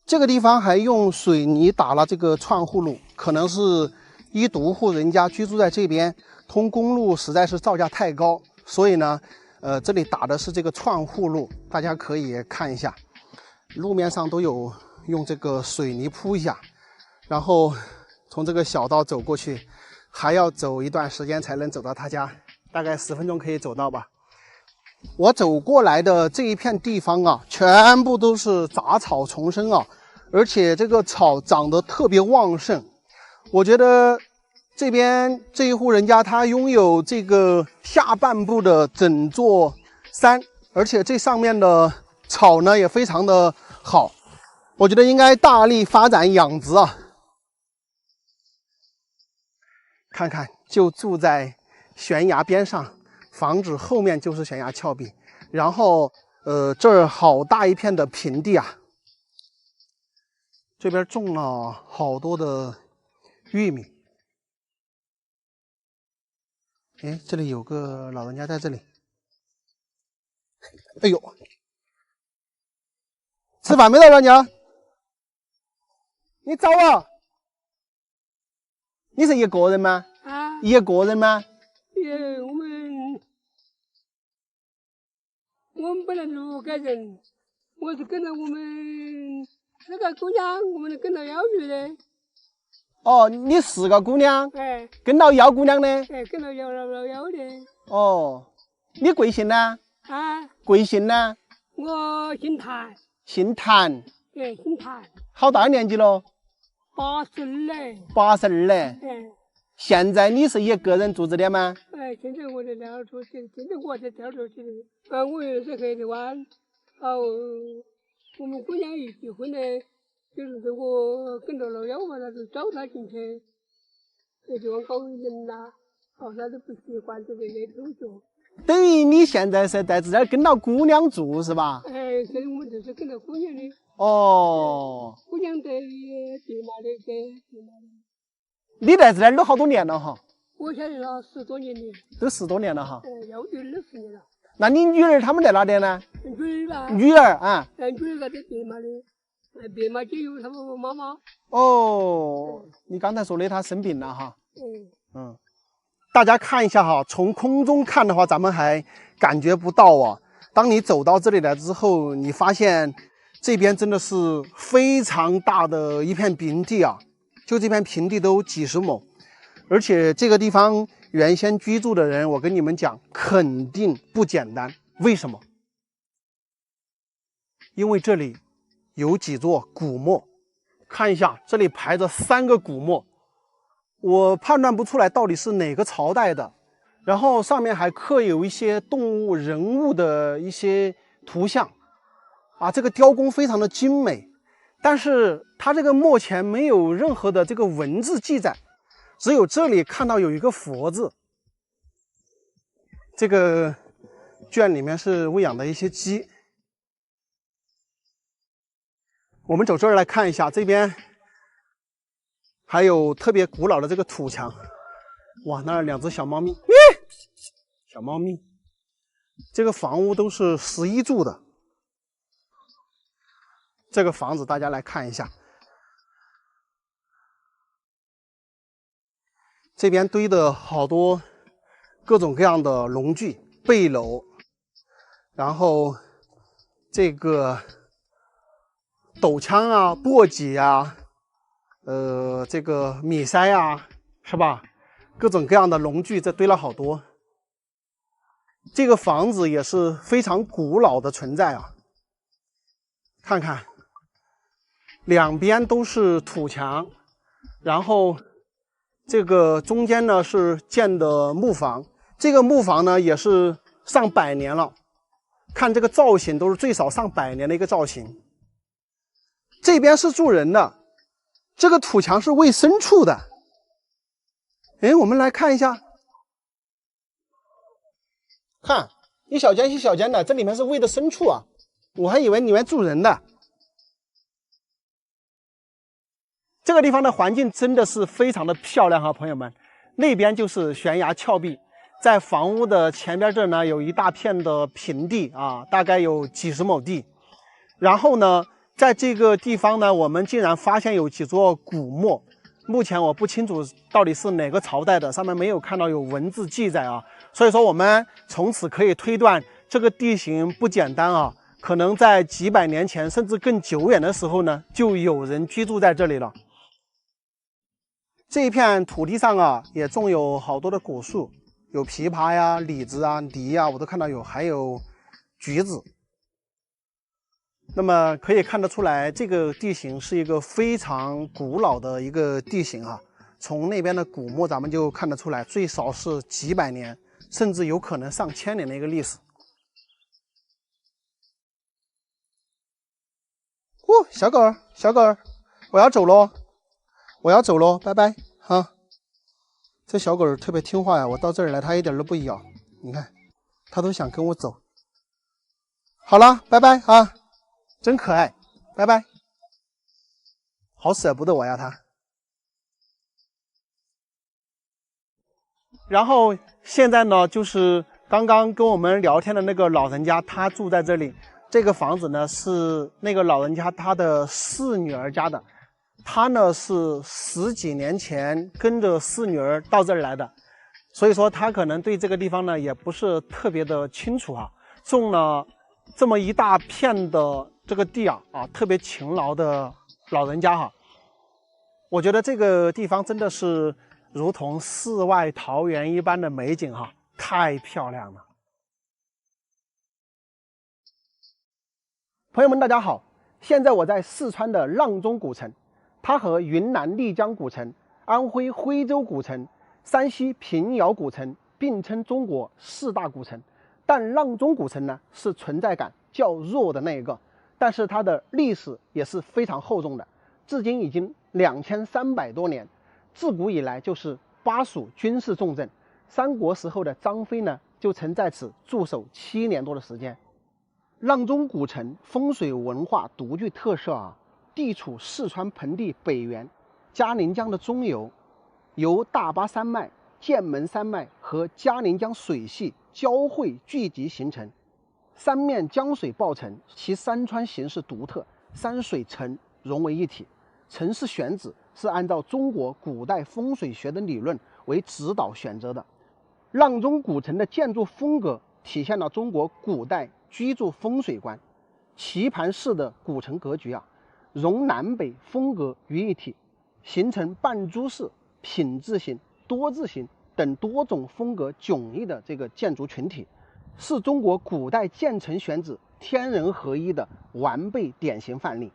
这个地方还用水泥打了这个串户路，可能是一独户人家居住在这边，通公路实在是造价太高，所以呢，这里打的是这个串户路，大家可以看一下，路面上都有用这个水泥铺一下，然后从这个小道走过去，还要走一段时间才能走到他家，大概10分钟可以走到吧。我走过来的这一片地方啊，全部都是杂草丛生啊，而且这个草长得特别旺盛。我觉得这边这一户人家他拥有这个下半部的整座山，而且这上面的草呢也非常的好，我觉得应该大力发展养殖啊。看看，就住在悬崖边上。房子后面就是悬崖峭壁，然后这儿好大一片的平地啊，这边种了好多的玉米。哎，这里有个老人家在这里。哎呦，吃饭没到，老娘？你早啊？你是一个人吗？啊，一个人吗？我们本来是5个人，我是跟着我们4个姑娘，我们跟到1月的。哦，你4个姑娘，哎，跟到1姑娘的。哎，跟到1的。哦，你贵姓呢？啊，贵姓呢？我姓谭。姓谭。哎，姓谭。好大年纪了？82了。82了。哎。现在你是一个人住这里吗？哎，现在我在调出去，现在我在调出去的。啊，我也是黑的湾。我们姑娘一结婚呢，就是说我跟着老幺嘛，他就找他进去，这地方搞人呐，他都不习惯这个偷脚。等于你现在是在这儿跟到姑娘住是吧？哎，所以我们就是跟着姑娘的。哦。姑娘在地马的，在地马的。你在这儿都好多年了哈？我晓得了10多年了。都10多年了哈。要有20年了。那你女儿他们在哪里呢？女儿吧。女儿啊。女儿在别马的，别马就有他们妈妈。哦，你刚才说的她生病了哈。嗯。大家看一下哈，从空中看的话，咱们还感觉不到啊。当你走到这里来之后，你发现这边真的是非常大的一片平地啊。就这片平地都几10亩，而且这个地方原先居住的人，我跟你们讲，肯定不简单。为什么？因为这里有几座古墓，看一下，这里排着3个古墓，我判断不出来到底是哪个朝代的。然后上面还刻有一些动物、人物的一些图像，啊，这个雕工非常的精美。但是它这个墓前没有任何的这个文字记载，只有这里看到有一个佛字。这个圈里面是喂养的一些鸡。我们走这儿来看一下，这边还有特别古老的这个土墙。哇，那2只小猫咪，小猫咪。这个房屋都是11住的。这个房子大家来看一下，这边堆的好多各种各样的农具、背篓，然后这个斗枪啊、簸箕啊，这个米筛啊，是吧？各种各样的农具，这堆了好多。这个房子也是非常古老的存在啊，看看，两边都是土墙，然后这个中间呢是建的木房，这个木房呢也是上百年了，看这个造型都是最少上百年的一个造型。这边是住人的，这个土墙是喂牲畜的。哎，我们来看一下，看一小间一小间的，这里面是喂的牲畜啊，我还以为里面住人的。这个地方的环境真的是非常的漂亮哈，朋友们。那边就是悬崖峭壁，在房屋的前边这呢有一大片的平地啊，大概有几十亩地。然后呢，在这个地方呢，我们竟然发现有几座古墓。目前我不清楚到底是哪个朝代的，上面没有看到有文字记载啊。所以说我们从此可以推断，这个地形不简单啊，可能在几百年前甚至更久远的时候呢，就有人居住在这里了。这一片土地上啊，也种有好多的果树，有枇杷呀、李子啊、梨呀，我都看到有，还有橘子。那么可以看得出来，这个地形是一个非常古老的一个地形啊。从那边的古墓咱们就看得出来，最少是几百年，甚至有可能上千年的一个历史。哦，小狗儿，小狗儿，我要走喽，我要走喽，拜拜哈。这小狗儿特别听话呀，我到这儿来它一点都不咬，你看，它都想跟我走。好了，拜拜啊。真可爱，拜拜。好舍不得我呀，他。然后现在呢，就是刚刚跟我们聊天的那个老人家，他住在这里。这个房子呢是那个老人家他的4女儿家的，他呢是10几年前跟着4女儿到这儿来的，所以说他可能对这个地方呢也不是特别的清楚啊。种了这么一大片的这个地啊，特别勤劳的老人家哈，我觉得这个地方真的是如同世外桃源一般的美景哈，太漂亮了。朋友们，大家好，现在我在四川的阆中古城，它和云南丽江古城、安徽徽州古城、山西平遥古城并称中国4大古城。但阆中古城呢是存在感较弱的那一个，但是它的历史也是非常厚重的，至今已经2300多年，自古以来就是巴蜀军事重镇。三国时候的张飞呢就曾在此驻守7年多的时间。阆中古城风水文化独具特色啊，地处四川盆地北缘，嘉陵江的中游，由大巴山脉、剑门山脉和嘉陵江水系交汇聚集形成，三面江水抱城，其山川形势独特，山水城融为一体。城市选址是按照中国古代风水学的理论为指导选择的。阆中古城的建筑风格体现了中国古代居住风水观，棋盘式的古城格局啊，融南北风格于一体，形成半珠式、品字形、多字形等多种风格迥异的这个建筑群体，是中国古代建成选址天人合一的完备典型范例。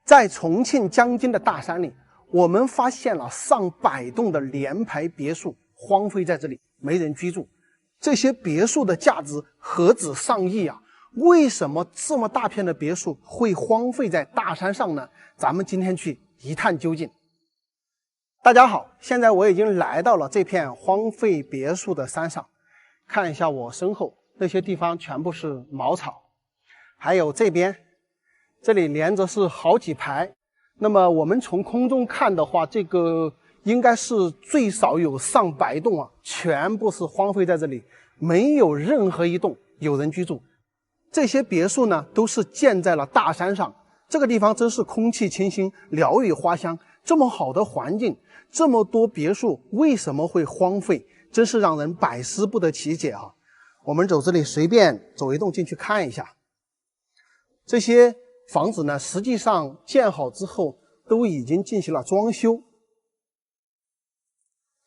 在重庆江津的大山里，我们发现了上百栋的联排别墅荒废在这里，没人居住。这些别墅的价值何止上亿啊！为什么这么大片的别墅会荒废在大山上呢？咱们今天去一探究竟。大家好，现在我已经来到了这片荒废别墅的山上，看一下我身后那些地方全部是茅草，还有这边。这里连着是好几排，那么我们从空中看的话，这个应该是最少有上百栋啊，全部是荒废在这里，没有任何一栋有人居住。这些别墅呢，都是建在了大山上，这个地方真是空气清新，鸟语花香，这么好的环境，这么多别墅为什么会荒废，真是让人百思不得其解啊！我们走这里随便走一栋进去看一下，这些房子呢，实际上建好之后都已经进行了装修。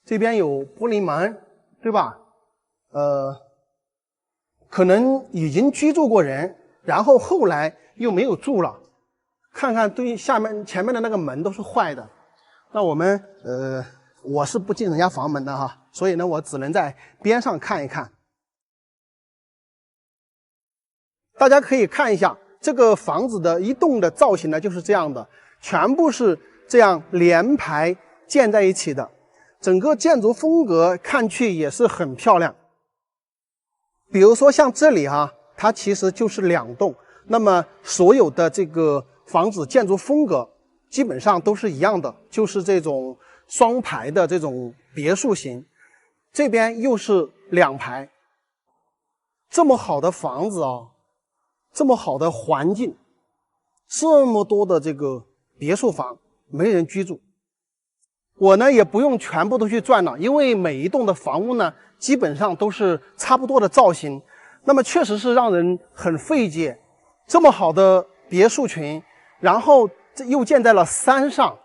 这边有玻璃门，对吧？可能已经居住过人，然后后来又没有住了。看看对前面的那个门都是坏的。那我们我是不进人家房门的哈，所以呢，我只能在边上看一看。大家可以看一下。这个房子的一栋的造型呢，就是这样的，全部是这样连排建在一起的，整个建筑风格看去也是很漂亮。比如说像这里啊，它其实就是2栋，那么所有的这个房子建筑风格基本上都是一样的，就是这种双排的这种别墅型。这边又是2排，这么好的房子啊！这么好的环境，这么多的这个别墅房，没人居住。我呢也不用全部都去转了，因为每一栋的房屋呢，基本上都是差不多的造型。那么确实是让人很费解，这么好的别墅群，然后又建在了山上，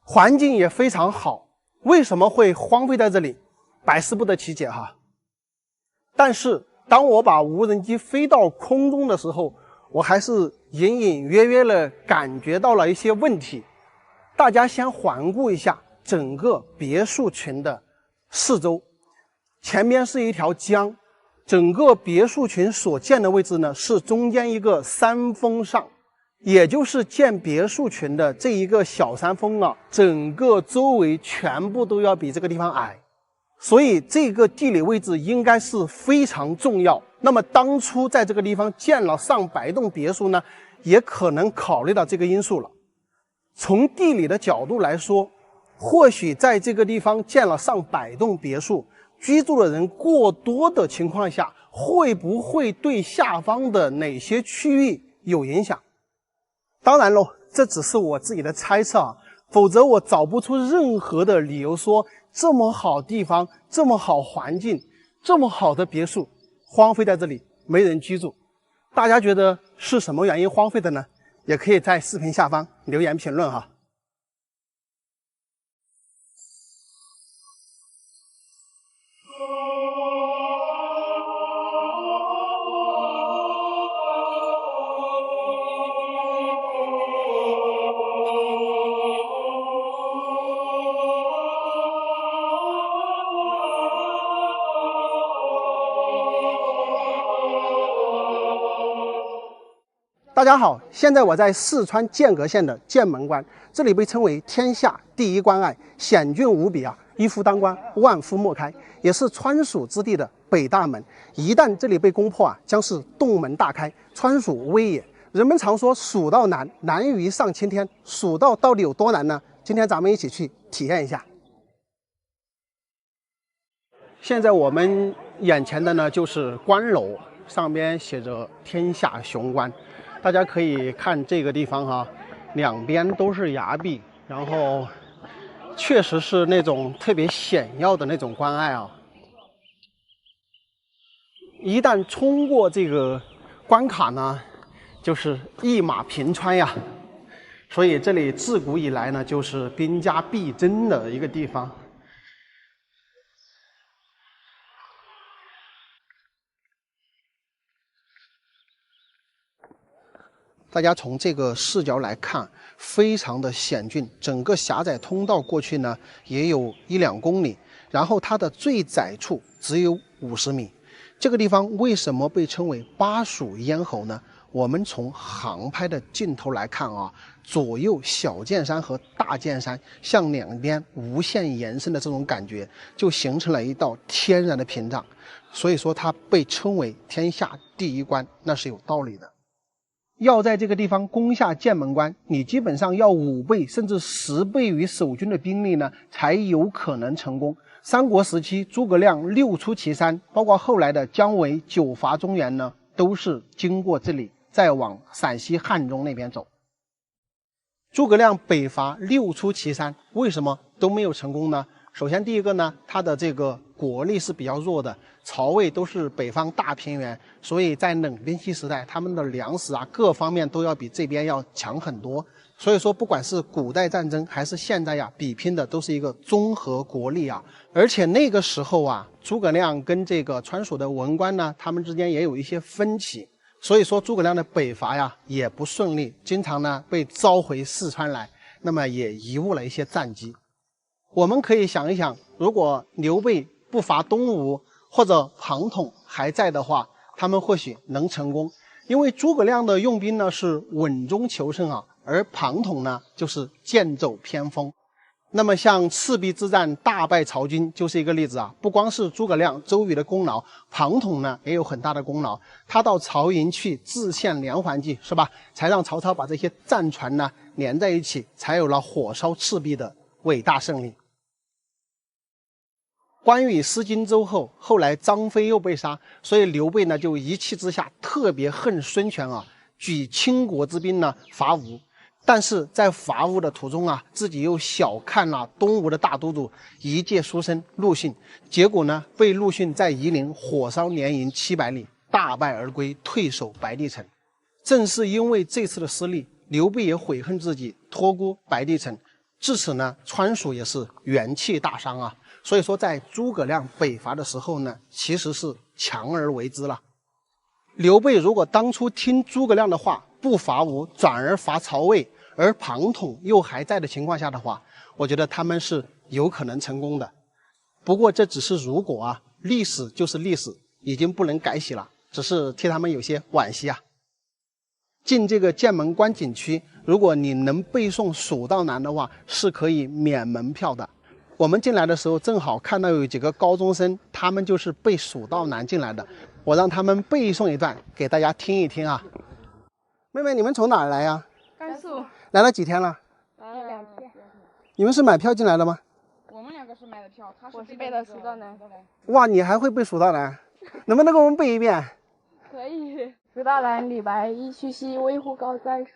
环境也非常好，为什么会荒废在这里？百思不得其解哈。但是当我把无人机飞到空中的时候，我还是隐隐约约地感觉到了一些问题。大家先环顾一下整个别墅群的四周，前面是一条江，整个别墅群所建的位置呢是中间一个山峰上，也就是建别墅群的这一个小山峰啊，整个周围全部都要比这个地方矮。所以这个地理位置应该是非常重要。那么当初在这个地方建了上百栋别墅呢，也可能考虑到这个因素了。从地理的角度来说，或许在这个地方建了上百栋别墅，居住的人过多的情况下，会不会对下方的哪些区域有影响？当然喽，这只是我自己的猜测啊，否则我找不出任何的理由说这么好地方，这么好环境，这么好的别墅荒废在这里，没人居住。大家觉得是什么原因荒废的呢？也可以在视频下方留言评论哈。大家好，现在我在四川剑阁县的剑门关，这里被称为天下第一关隘，险峻无比啊，一夫当关，万夫莫开，也是川蜀之地的北大门。一旦这里被攻破啊，将是洞门大开，川蜀危也。人们常说蜀道难，难于上青天。蜀道到底有多难呢？今天咱们一起去体验一下。现在我们眼前的呢就是关楼，上边写着天下雄关。大家可以看这个地方哈，两边都是崖壁，然后确实是那种特别险要的那种关隘啊。一旦冲过这个关卡呢，就是一马平川呀。所以这里自古以来呢，就是兵家必争的一个地方。大家从这个视角来看，非常的险峻，整个狭窄通道过去呢，也有1-2公里，然后它的最窄处只有50米。这个地方为什么被称为巴蜀咽喉呢？我们从航拍的镜头来看啊，左右小剑山和大剑山向两边无限延伸的这种感觉，就形成了一道天然的屏障。所以说它被称为天下第一关，那是有道理的。要在这个地方攻下剑门关，你基本上要5倍甚至10倍于守军的兵力呢，才有可能成功。三国时期诸葛亮六出祁山，包括后来的姜维9伐中原呢，都是经过这里再往陕西汉中那边走。诸葛亮北伐6出祁山，为什么都没有成功呢？首先第一个呢，他的这个国力是比较弱的，曹魏都是北方大平原，所以在冷兵器时代，他们的粮食啊各方面都要比这边要强很多。所以说不管是古代战争还是现在呀，比拼的都是一个综合国力啊。而且那个时候啊，诸葛亮跟这个川蜀的文官呢，他们之间也有一些分歧，所以说诸葛亮的北伐呀也不顺利，经常呢被召回四川来，那么也贻误了一些战机。我们可以想一想，如果刘备不伐东吴，或者庞统还在的话，他们或许能成功。因为诸葛亮的用兵呢是稳中求胜啊，而庞统呢就是剑走偏锋。那么像赤壁之战大败曹军就是一个例子啊，不光是诸葛亮、周瑜的功劳，庞统呢也有很大的功劳。他到曹营去自献连环计，是吧？才让曹操把这些战船呢连在一起，才有了火烧赤壁的伟大胜利。关羽失荆州后，后来张飞又被杀，所以刘备呢就一气之下特别恨孙权啊，举倾国之兵呢伐吴。但是在伐吴的途中啊，自己又小看了东吴的大都督一介书生陆逊，结果呢被陆逊在夷陵火烧连营700里，大败而归，退守白帝城。正是因为这次的失利，刘备也悔恨自己托孤白帝城，至此呢川蜀也是元气大伤啊。所以说在诸葛亮北伐的时候呢，其实是强而为之了。刘备如果当初听诸葛亮的话，不伐吴，转而伐曹魏，而庞统又还在的情况下的话，我觉得他们是有可能成功的。不过这只是如果啊，历史就是历史，已经不能改写了，只是替他们有些惋惜啊。进这个剑门关景区，如果你能背诵《蜀道难》的话，是可以免门票的。我们进来的时候正好看到有几个高中生，他们就是背《蜀道难》进来的，我让他们背诵一段给大家听一听啊。妹妹，你们从哪儿来呀？甘肃。来了几天了？来了2天。你们是买票进来的吗？我们2个是买的票，我是背的《蜀道难》。哇，你还会背《蜀道难》？能不能给我们背一遍？可以。《蜀道难》李白：一曲兮，危乎高哉！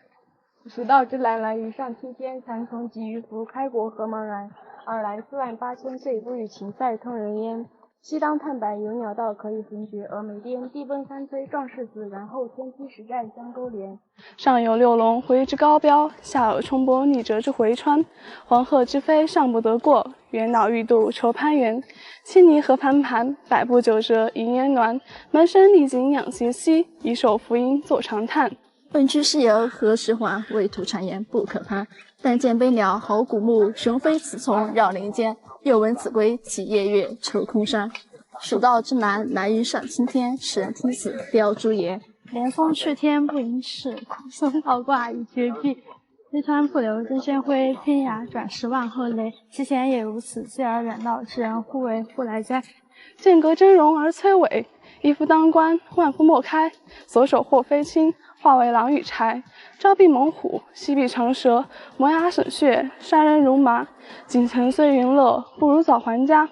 蜀道之难，难于上青天。三重积于夫，开国何茫然！尔来48000岁，不与秦塞通人烟。西当探白，有鸟道可以横绝峨眉巅。地崩山摧，壮士死，然后天梯石栈相勾连。上有六龙，回之高标；下有冲波，逆折之回川。黄鹤之飞，尚不得过；猿脑欲度，愁攀援。青泥何盘盘，百步九折，营烟峦。门生历经两栖息，一手福音作长叹。问君是由何时还？为土谗言不可怕。但见飞鸟吼古木，雄飞雌从绕林间。又闻子规起夜月，愁空山。蜀道之难，难于上青天。使人听此凋朱颜。连峰去天不应是，苦松倒挂已绝壁。飞湍不流真仙辉，天涯转10万壑雷。其前也如此，继而远道之人，忽为忽来哉？剑阁峥嵘而崔嵬，一夫当关，万夫莫开。左手或飞青，化为狼与豺。招臂猛虎，西避长蛇，磨牙省血，杀人如麻。锦城虽云乐，不如早还家。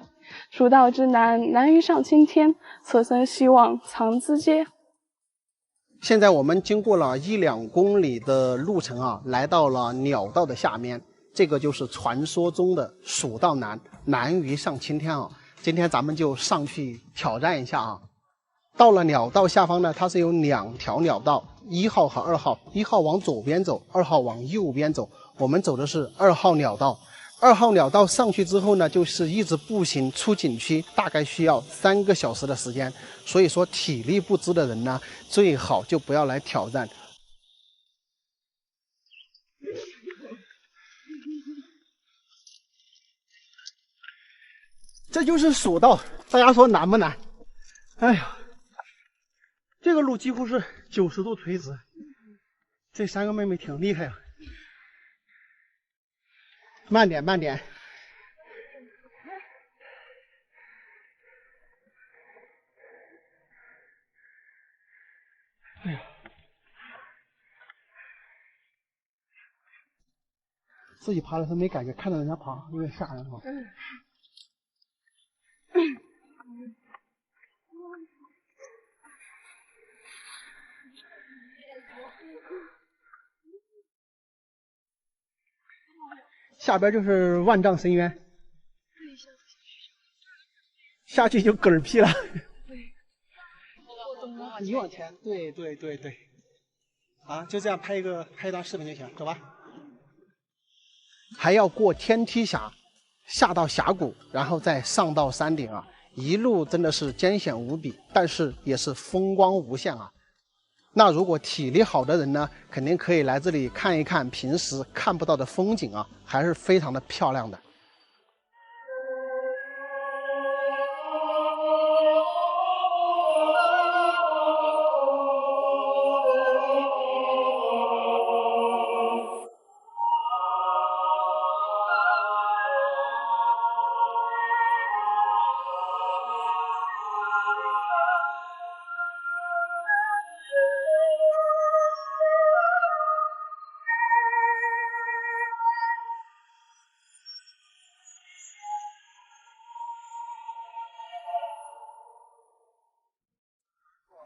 蜀道之难，难于上青天。侧身西望，藏资阶。现在我们经过了1-2公里的路程啊，来到了鸟道的下面，这个就是传说中的蜀道难，难于上青天啊。今天咱们就上去挑战一下啊。到了鸟道下方呢，它是有2条鸟道，1号和2号，1号往左边走，2号往右边走。我们走的是2号鸟道。2号鸟道上去之后呢，就是一直步行出景区，大概需要3个小时的时间。所以说体力不支的人呢，最好就不要来挑战。这就是蜀道，大家说难不难？哎呀，这个路几乎是90度垂直。这3个妹妹挺厉害啊！慢点，慢点。哎呀，自己爬的时候没感觉，看着人家爬有点吓人啊。下边就是万丈深渊，下去就嗝屁了。你往前，对对对对，啊，就这样拍一段视频就行，走吧。还要过天梯峡，下到峡谷，然后再上到山顶啊，一路真的是艰险无比，但是也是风光无限啊。那如果体力好的人呢，肯定可以来这里看一看平时看不到的风景啊，还是非常的漂亮的。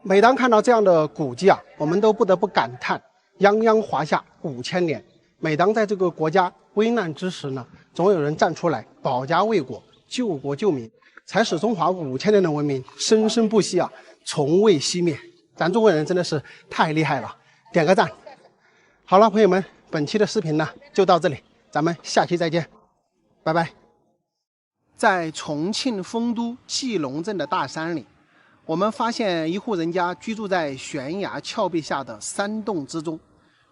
每当看到这样的古迹啊，我们都不得不感叹泱泱华夏5000年。每当在这个国家危难之时呢，总有人站出来保家卫国、救国救民，才使中华5000年的文明生生不息啊，从未熄灭。咱中国人真的是太厉害了，点个赞。好了，朋友们，本期的视频呢就到这里，咱们下期再见，拜拜。在重庆丰都季龙镇的大山里，我们发现一户人家居住在悬崖峭壁下的山洞之中，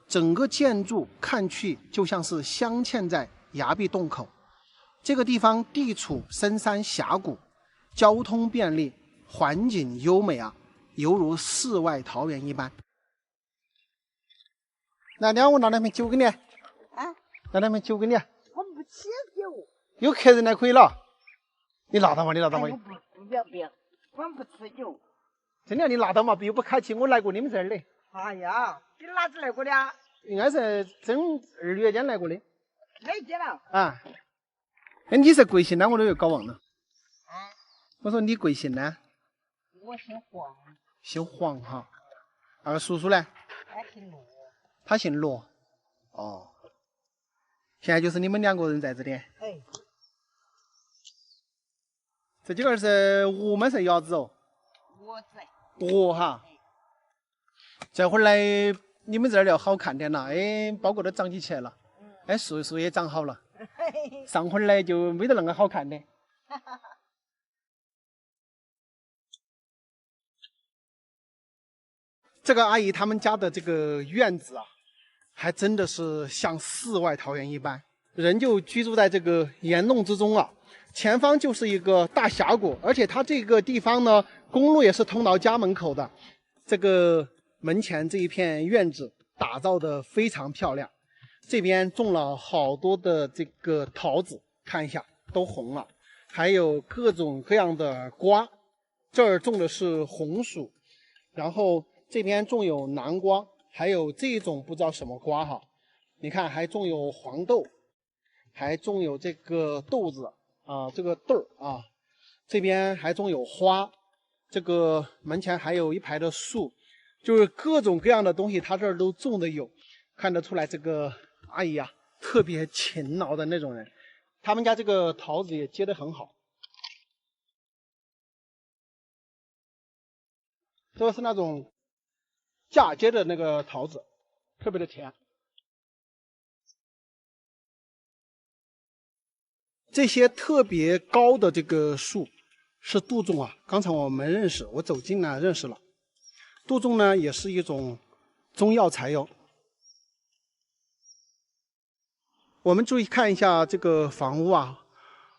整个建筑看去就像是镶嵌在崖壁洞口。这个地方地处深山峡谷，交通便利，环境优美啊，犹如世外桃源一般。来，我拿2瓶酒给你。啊？拿2瓶酒给你。我不吃酒。有客人来可以了。你拿到嘛？你拿到嘛？不要，我不吃酒。真的，你拿到嘛？又不开启，我来过你们这儿的。哎呀，你哪次来过的啊？应该是正2月间来过的。哪一天了？啊。哎，你是贵姓呢？我都又搞忘了。啊？我说你贵姓呢？我姓黄。姓黄哈。那个叔叔呢？他姓罗。他姓罗。哦。现在就是你们2个人在这里。哎。这几个是鹅吗？是鸭子哦？鹅子。鹅哈。这会儿来你们这儿要好看点了，哎，包裹都长起来了，哎，树也长好了。上回来就没得那么好看的。这个阿姨他们家的这个院子啊，还真的是像世外桃源一般，人就居住在这个岩洞之中啊。前方就是一个大峡谷，而且它这个地方呢，公路也是通到家门口的。这个门前这一片院子打造的非常漂亮，这边种了好多的这个桃子，看一下都红了，还有各种各样的瓜，这儿种的是红薯，然后这边种有南瓜，还有这种不知道什么瓜哈，你看还种有黄豆，还种有这个豆子啊，这个豆儿啊，这边还种有花，这个门前还有一排的树，就是各种各样的东西，他这儿都种的有，看得出来这个阿姨啊，特别勤劳的那种人。他们家这个桃子也结得很好，这个是那种嫁接的那个桃子，特别的甜。这些特别高的这个树是杜仲啊，刚才我们认识，我走近了认识了。杜仲呢也是一种中药材哟。我们注意看一下这个房屋啊，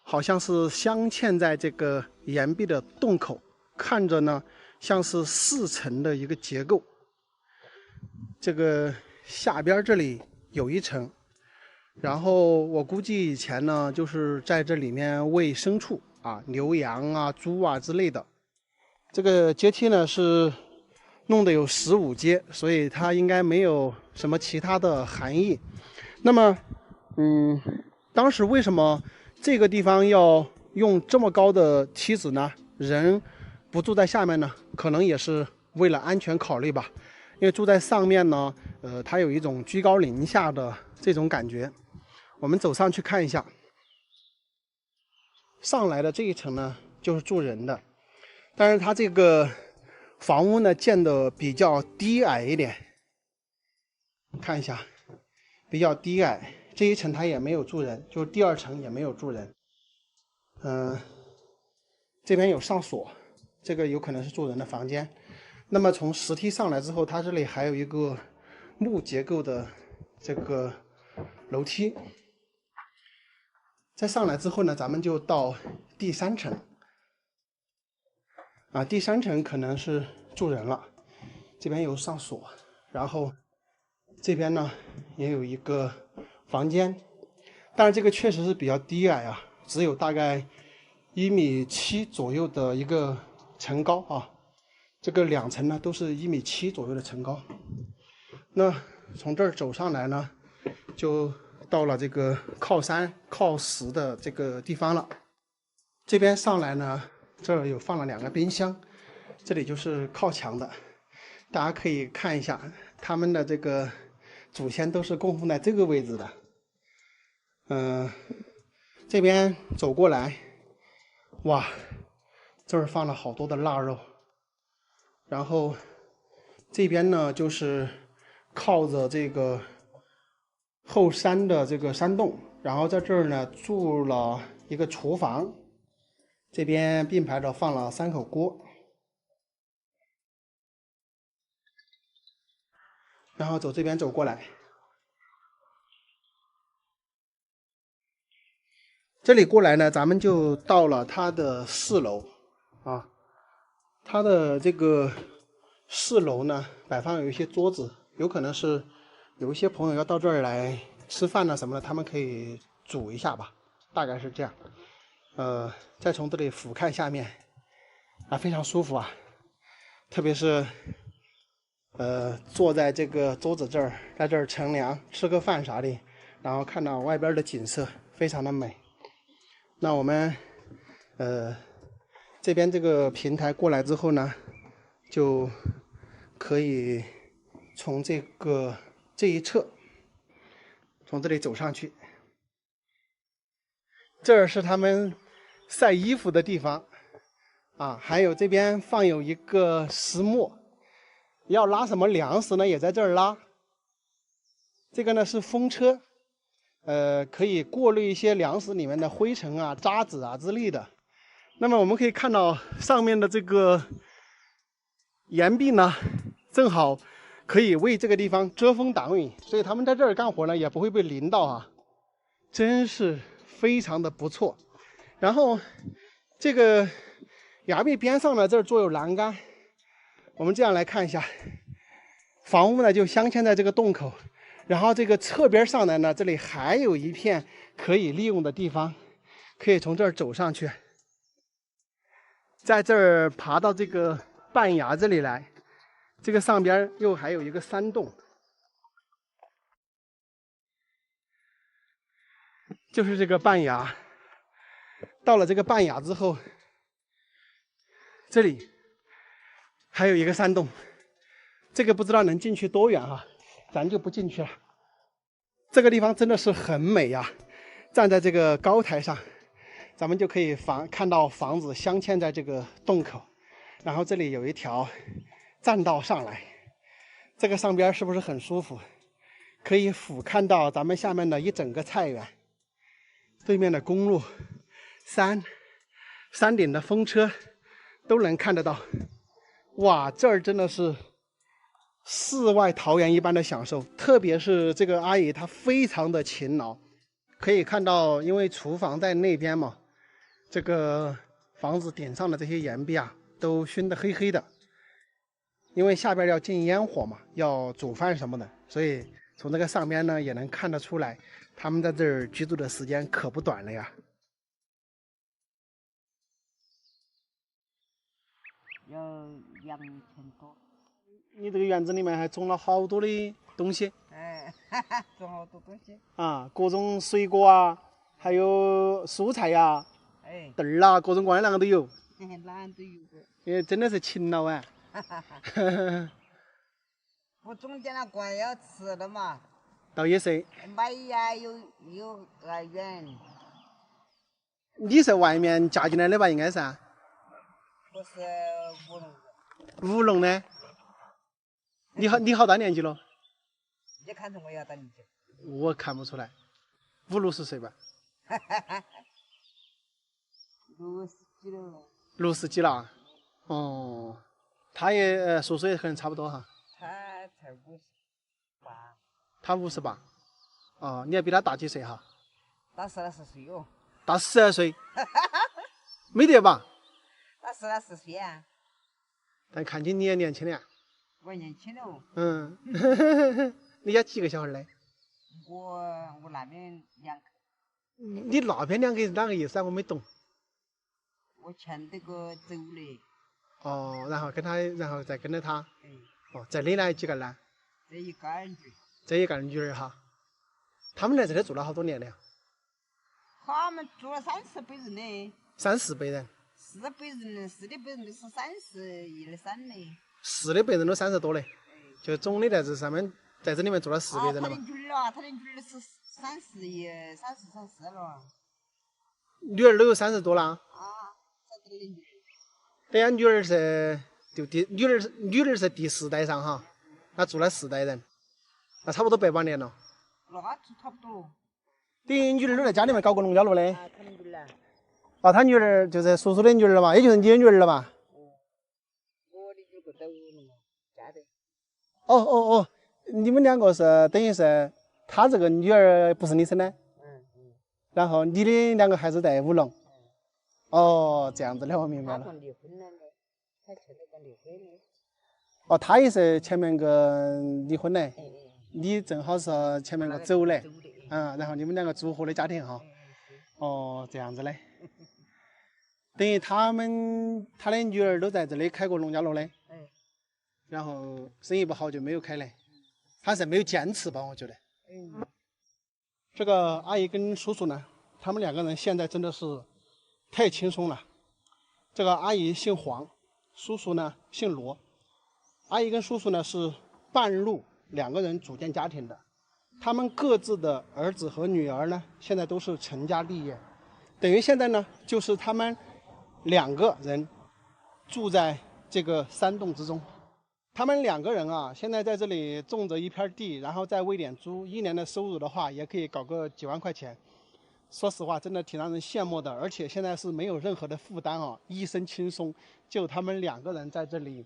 好像是镶嵌在这个岩壁的洞口，看着呢像是4层的一个结构。这个下边这里有1层。然后我估计以前呢，就是在这里面喂牲畜啊，牛羊啊、猪啊之类的。这个阶梯呢是弄得有15阶，所以它应该没有什么其他的含义。那么，当时为什么这个地方要用这么高的梯子呢？人不住在下面呢？可能也是为了安全考虑吧。因为住在上面呢，它有一种居高临下的这种感觉。我们走上去看一下，上来的这一层呢就是住人的，但是它这个房屋呢建的比较低矮一点，看一下比较低矮，这一层它也没有住人，就是第2层也没有住人。这边有上锁，这个有可能是住人的房间。那么从石梯上来之后，它这里还有一个木结构的这个楼梯。再上来之后呢，咱们就到第3层。第3层可能是住人了，这边有上锁，然后这边呢也有一个房间，但是这个确实是比较低矮啊，只有大概1.7米左右的一个层高啊。这个2层呢都是1.7米左右的层高。那从这儿走上来呢，就到了这个靠山靠石的这个地方了。这边上来呢，这儿有放了2个冰箱，这里就是靠墙的。大家可以看一下，他们的这个祖先都是供奉在这个位置的。这边走过来，哇，这儿放了好多的腊肉。然后这边呢，就是靠着这个后山的这个山洞，然后在这儿呢住了一个厨房，这边并排的放了3口锅，然后走这边走过来，这里过来呢，咱们就到了它的4楼啊。它的这个4楼呢，摆放有一些桌子，有可能是有一些朋友要到这儿来吃饭啊什么的，他们可以煮一下吧，大概是这样。再从这里俯瞰下面啊，非常舒服啊，特别是坐在这个桌子这儿，在这儿乘凉吃个饭啥的，然后看到外边的景色，非常的美。那我们这边这个平台过来之后呢，就可以从这一侧从这里走上去。这儿是他们晒衣服的地方啊，还有这边放有一个石磨，要拉什么粮食呢，也在这儿拉。这个呢是风车，可以过滤一些粮食里面的灰尘啊、渣子啊之类的。那么我们可以看到上面的这个岩壁呢，正好可以为这个地方遮风挡雨，所以他们在这儿干活呢也不会被淋到啊，真是非常的不错。然后这个崖壁边上呢，这儿做有栏杆，我们这样来看一下，房屋呢就镶嵌在这个洞口，然后这个侧边上来呢，这里还有一片可以利用的地方，可以从这儿走上去，在这儿爬到这个半崖这里来，这个上边又还有一个山洞，就是这个半崖。到了这个半崖之后，这里还有一个山洞，这个不知道能进去多远哈，咱就不进去了。这个地方真的是很美呀，站在这个高台上，咱们就可以看到房子镶嵌在这个洞口，然后这里有一条栈道上来，这个上边是不是很舒服？可以俯瞰到咱们下面的一整个菜园，对面的公路、山顶的风车都能看得到。哇，这儿真的是世外桃源一般的享受，特别是这个阿姨她非常的勤劳，可以看到，因为厨房在那边嘛，这个房子顶上的这些岩壁啊都熏得黑黑的，因为下边要进烟火嘛，要煮饭什么的，所以从这个上边呢也能看得出来，他们在这儿居住的时间可不短了呀。要2000多。你这个园子里面还种了好多的东西，种好多东西啊，各种水果啊，还有蔬菜呀、豆儿啊，各种各样的都有。哪都有个。也真的是勤劳啊。不种点了光要吃的嘛。倒也是。买呀，有远。你是外面嫁进来的吧？应该是啊。我是务农的。务农的。你好大年纪了？你看出我要大年纪？我看不出来，50岁吧。60几了。60几了？哦，他也叔叔也可能差不多哈。他才58。他58。哦，你还比他大几岁哈？大12岁哟。大12岁？没得吧？大14岁啊。但看起你也年轻了。我年轻了。嗯。你家几个小孩呢？我那边2个。你那边2个是哪个意思啊？我没懂。我牵这个走的。哦，然后再跟着他。哦，这里呢几个呢？这一个儿女。这一个女儿哈。他们来这里住了好多年了呀。他们住了30辈人呢。30辈人。4辈人，4的辈人都是31的3的。4的辈人都30多嘞，就总的在这上面，在这里面住了4辈人了嘛。他的女儿是31、30了。女儿都有30多了。啊，这的女儿。等下女儿是女儿是第4代上哈，她住了4代人，那差不多100年了。那差不多。等于女儿都在家里面搞过农家乐的。啊，他的女儿。啊，他女儿就是叔叔的女儿了嘛，也就是你的女儿了吧？我的女儿在务农家的。哦，你们2个是等于是他这个女儿不是你生的？然后你的2个孩子在务农。哦，这样子的，我明白了。他离婚了的，他前头刚离婚的。哦，他也是前面个离婚的，你正好是前面个走的，然后你们2个组合的家庭哈。哦，这样子的。等于他的女儿都在这里开过农家乐的，然后生意不好就没有开了，还是没有坚持吧，我觉得。这个阿姨跟叔叔呢，他们2个人现在真的是太轻松了。这个阿姨姓黄，叔叔呢姓罗。阿姨跟叔叔呢是半路2个人组建家庭的，他们各自的儿子和女儿呢，现在都是成家立业，等于现在呢就是他们2个人住在这个山洞之中。他们2个人啊，现在在这里种着一片地，然后再喂点猪，一年的收入的话，也可以搞个几万块钱。说实话，真的挺让人羡慕的。而且现在是没有任何的负担啊，一身轻松。就他们2个人在这里，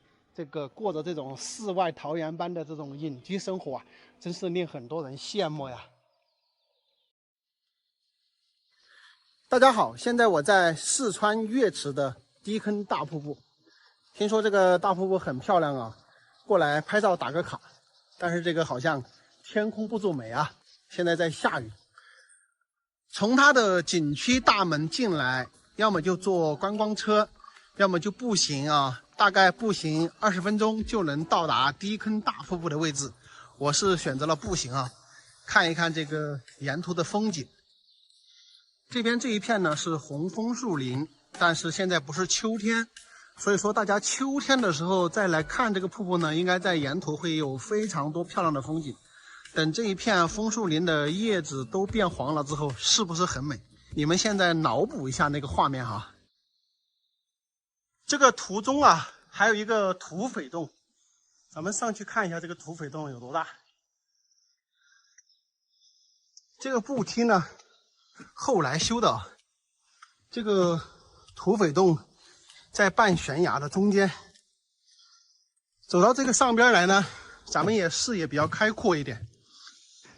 过着这种世外桃源般的这种隐居生活啊，真是令很多人羡慕呀。大家好，现在我在四川岳池的低坑大瀑布，听说这个大瀑布很漂亮啊，过来拍照打个卡。但是这个好像天空不作美啊，现在在下雨。从它的景区大门进来，要么就坐观光车，要么就步行啊，大概步行20分钟就能到达低坑大瀑布的位置。我是选择了步行啊，看一看这个沿途的风景。这边这一片呢是红枫树林，但是现在不是秋天，所以说，大家秋天的时候再来看这个瀑布呢，应该在沿途会有非常多漂亮的风景。等这一片枫树林的叶子都变黄了之后，是不是很美？你们现在脑补一下那个画面哈。这个途中啊，还有一个土匪洞，咱们上去看一下这个土匪洞有多大。这个步梯呢，后来修的。这个土匪洞在半悬崖的中间，走到这个上边来呢，咱们也视野比较开阔一点。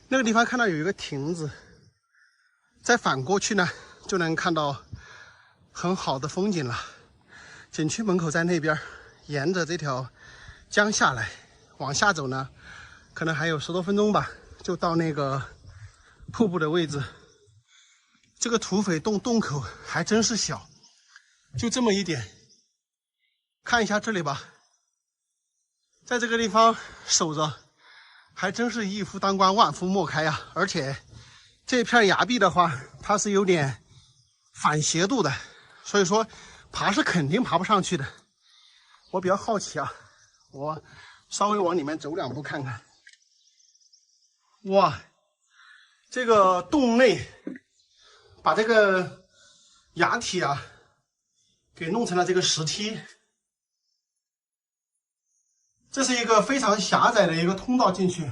那个地方看到有一个亭子，再反过去呢，就能看到很好的风景了。景区门口在那边，沿着这条江下来，往下走呢，可能还有10多分钟吧，就到那个瀑布的位置。这个土匪洞洞口还真是小，就这么一点。看一下这里吧，在这个地方守着，还真是一夫当关万夫莫开呀。而且这片崖壁的话，它是有点反斜度的，所以说爬是肯定爬不上去的。我比较好奇啊，我稍微往里面走2步看看。哇，这个洞内把这个崖体啊给弄成了这个石梯，这是一个非常狭窄的一个通道进去。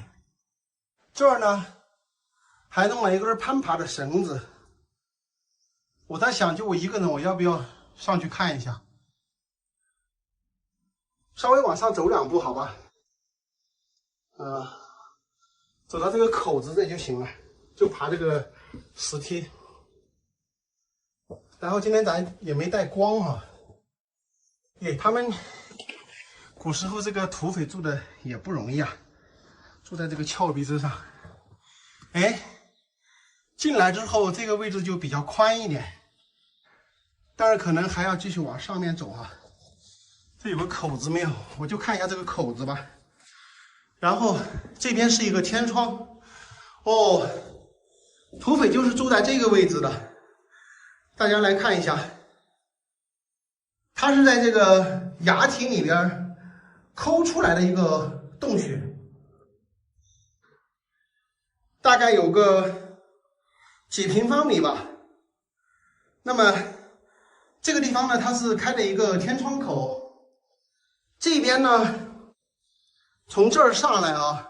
这儿呢还弄了一根攀爬的绳子。我在想，就我一个人，我要不要上去看一下？稍微往上走2步，好吧？走到这个口子这就行了，就爬这个石梯。然后今天咱也没带光哈，他们古时候这个土匪住的也不容易啊，住在这个峭壁之上。进来之后这个位置就比较宽一点，但是可能还要继续往上面走啊。这有个口子没有？我就看一下这个口子吧。然后这边是一个天窗，哦，土匪就是住在这个位置的。大家来看一下，它是在这个崖体里边抠出来的一个洞穴，大概有个几平方米吧。那么这个地方呢，它是开了一个天窗口，这边呢从这儿上来啊，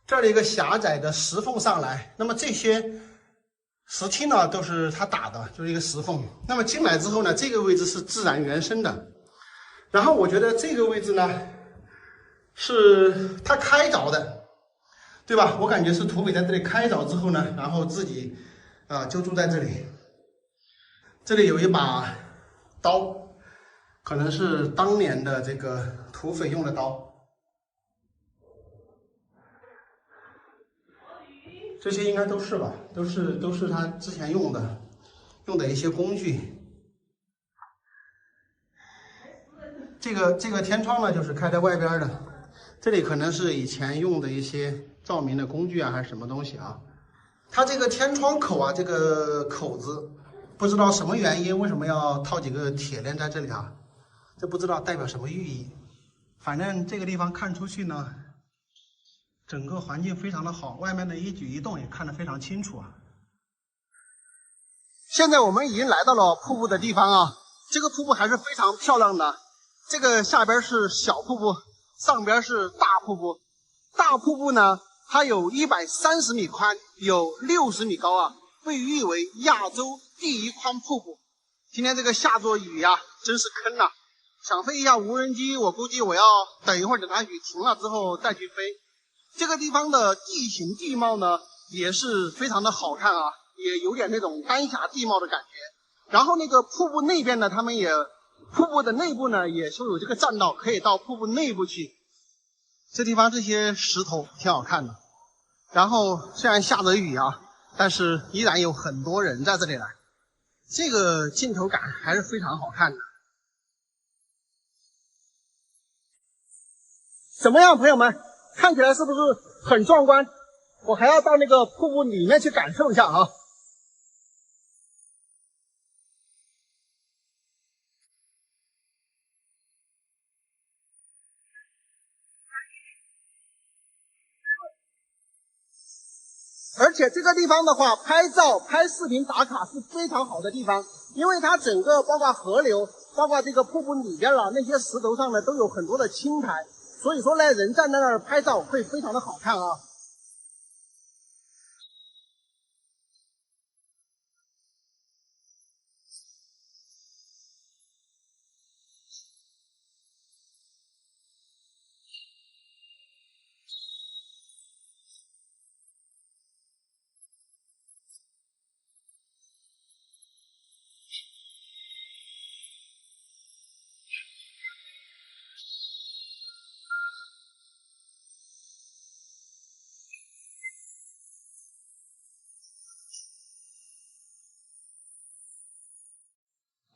这儿的一个狭窄的石缝上来，那么这些石梯呢都是他打的，就是一个石缝。那么进来之后呢，这个位置是自然原生的。然后我觉得这个位置呢是他开凿的，对吧？我感觉是土匪在这里开凿之后呢，然后自己就住在这里。这里有一把刀，可能是当年的这个土匪用的刀。这些应该都是吧，都是他之前用的一些工具。这个天窗呢，就是开在外边的，这里可能是以前用的一些照明的工具啊，还是什么东西啊。它这个天窗口啊，这个口子，不知道什么原因，为什么要套几个铁链在这里啊？这不知道代表什么寓意。反正这个地方看出去呢，整个环境非常的好，外面的一举一动也看得非常清楚啊。现在我们已经来到了瀑布的地方啊，这个瀑布还是非常漂亮的。这个下边是小瀑布，上边是大瀑布。大瀑布呢，它有130米宽，有60米高啊，被誉为亚洲第1宽瀑布。今天这个下着雨呀，真是坑啊！想飞一下无人机，我估计我要等一会儿，等它雨停了之后再去飞。这个地方的地形地貌呢，也是非常的好看啊，也有点那种丹霞地貌的感觉。然后那个瀑布那边呢，瀑布的内部呢，也是有这个栈道，可以到瀑布内部去。这地方这些石头挺好看的。然后虽然下着雨啊，但是依然有很多人在这里来，这个镜头感还是非常好看的。怎么样，朋友们？看起来是不是很壮观？我还要到那个瀑布里面去感受一下啊。而且这个地方的话，拍照、拍视频打卡是非常好的地方，因为它整个包括河流，包括这个瀑布里边那些石头上呢都有很多的青苔，所以说呢，人站在那儿拍照会非常的好看啊。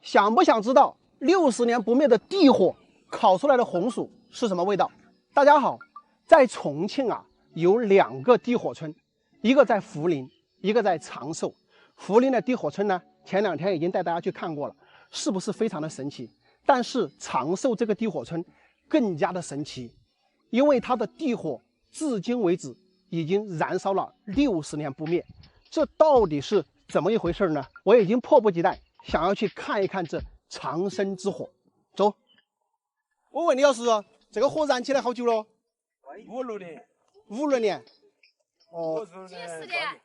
想不想知道60年不灭的地火烤出来的红薯是什么味道？大家好，在重庆啊有2个地火村，一个在涪陵，一个在长寿。涪陵的地火村呢，前2天已经带大家去看过了，是不是非常的神奇？但是长寿这个地火村更加的神奇，因为它的地火至今为止已经燃烧了60年不灭，这到底是怎么一回事呢？我已经迫不及待想要去看一看这长生之火。走，我问李老师，这个火燃起来好久了？56年。56年。哦。几十年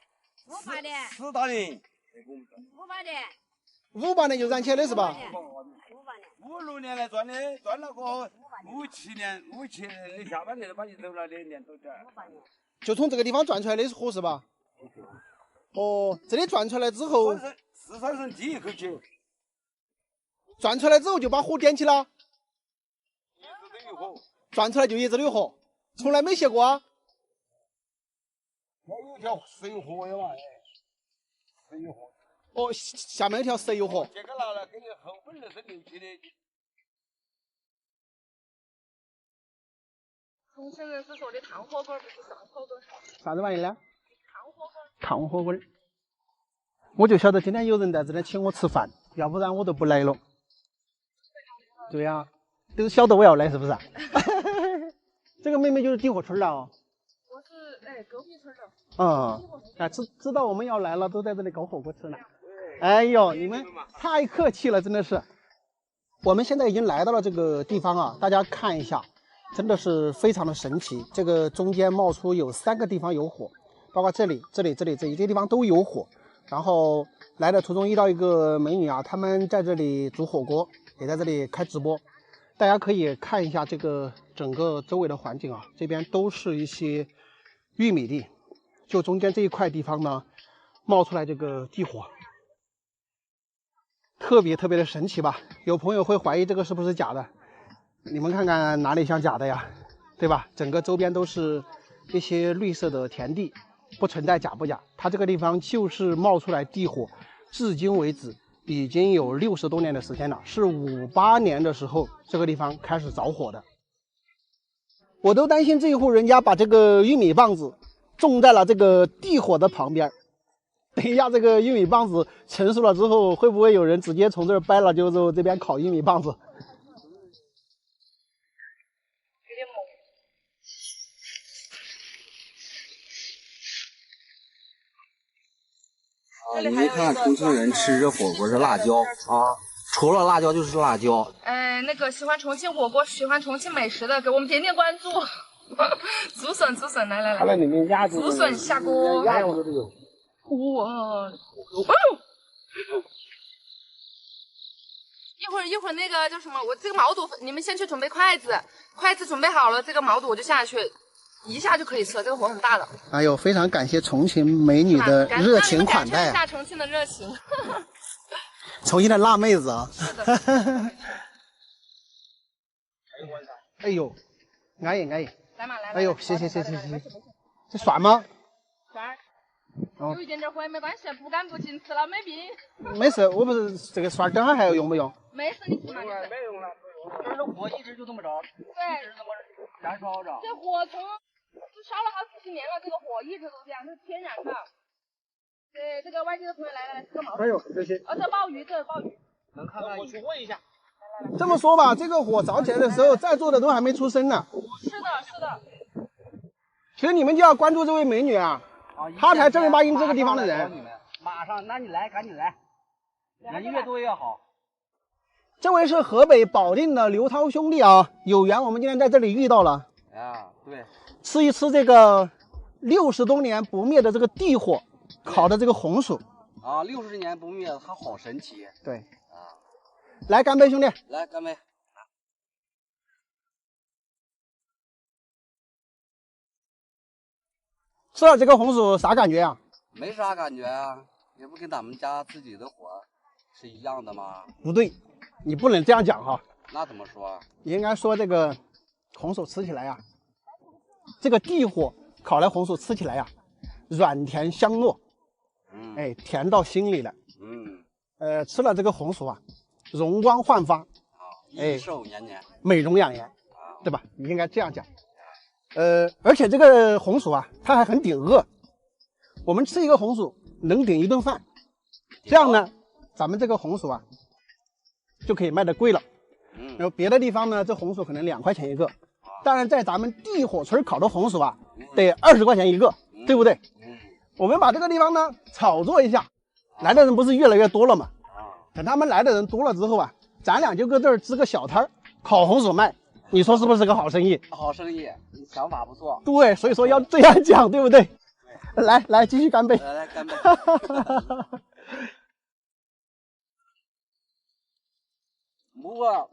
？58年。4大年。58年。58年就燃起来的是吧？56年来转的，转了个57年的下半年都把你走了2年多点。就从这个地方转出来的火是吧？哦，这里转出来之后。四川省第一口气，转出来之后就把火点起了，一直都有火，转出来就一直都有火，从来没熄过啊。还有一条石油河呀嘛，石油河。哦，下面有条石油河。这个拿来给你后本来是流去的。重庆人是说的糖火锅，不是上火锅。啥子玩意呢？糖火锅。糖火锅。我就晓得今天有人在这里请我吃饭，要不然我都不来了。对呀、都晓得我要来是不是？这个妹妹就是地火村了哦。我是隔壁村的。知道我们要来了，都在这里搞火锅吃呢。哎呦，你们太客气了，真的是。我们现在已经来到了这个地方啊，大家看一下，真的是非常的神奇。这个中间冒出有3个地方有火，包括这里这些地方都有火。然后来的途中遇到一个美女啊，他们在这里煮火锅，也在这里开直播。大家可以看一下这个整个周围的环境啊，这边都是一些玉米地，就中间这一块地方呢，冒出来这个地火，特别的神奇吧？有朋友会怀疑这个是不是假的，你们看看哪里像假的呀？对吧？整个周边都是一些绿色的田地。不存在假不假，它这个地方就是冒出来地火，至今为止已经有60多年的时间了，是58年的时候这个地方开始着火的。我都担心这一户人家把这个玉米棒子种在了这个地火的旁边，等一下这个玉米棒子成熟了之后，会不会有人直接从这儿掰了就这边烤玉米棒子？你看重庆人吃这火锅是辣椒啊，除了辣椒就是辣椒。那个喜欢重庆火锅、喜欢重庆美食的，给我们点点关注。竹笋，来。它那里面鸭子。竹笋下锅。鸭子都有。哇！一会儿那个叫什么？我这个毛肚，你们先去准备筷子，筷子准备好了，这个毛肚我就下去。一下就可以吃了，这个火很大的。哎呦，非常感谢重庆美女的热情款待啊！感谢重庆的热情。重庆的辣妹子啊！是的。哎呦，安逸。来嘛。哎呦，谢。这蒜吗？蒜。有一点火也没关系，不干不净吃了没病。没事，我不是这个蒜等会还要用不用？没事，你吃嘛。没用了。这儿的火一直就这么着。对。一直这么燃烧着。这火从。烧了好几十年了，这个火一直都这样，是天然的。这个外地的朋友来吃个毛肚。哎呦，这些。这鲍鱼，能看看？我去问一下。这么说吧，这个火着起来的时候，在座的都还没出生呢。是的。其实你们就要关注这位美女啊。他才正儿八经这个地方的人。马上，那你来，赶紧来，人越多越好。这位是河北保定的刘涛兄弟啊，有缘我们今天在这里遇到了。啊，对，吃一吃这个60多年不灭的这个地火烤的这个红薯。啊，60年不灭，它好神奇。对啊，来干杯，兄弟！来干杯！吃了这个红薯啥感觉啊？没啥感觉啊，也不跟咱们家自己的火是一样的吗？不对，你不能这样讲哈。那怎么说？你应该说这个红薯吃起来呀，这个地火烤来红薯吃起来呀，软甜香糯，哎，甜到心里了。吃了这个红薯啊，容光焕发，益寿年年，美容养颜，对吧？你应该这样讲。而且这个红薯啊，它还很顶饿。我们吃一个红薯能顶一顿饭，这样呢，咱们这个红薯啊就可以卖得贵了。然后别的地方呢，这红薯可能2块钱一个，当然在咱们地火村烤的红薯啊，得20块钱一个，对不对？我们把这个地方呢炒作一下，来的人不是越来越多了吗？等他们来的人多了之后啊，咱俩就搁这儿支个小摊儿，烤红薯卖。你说是不是个好生意？好生意，你想法不错。对，所以说要这样讲，对不对？来，继续干杯！来干杯！不过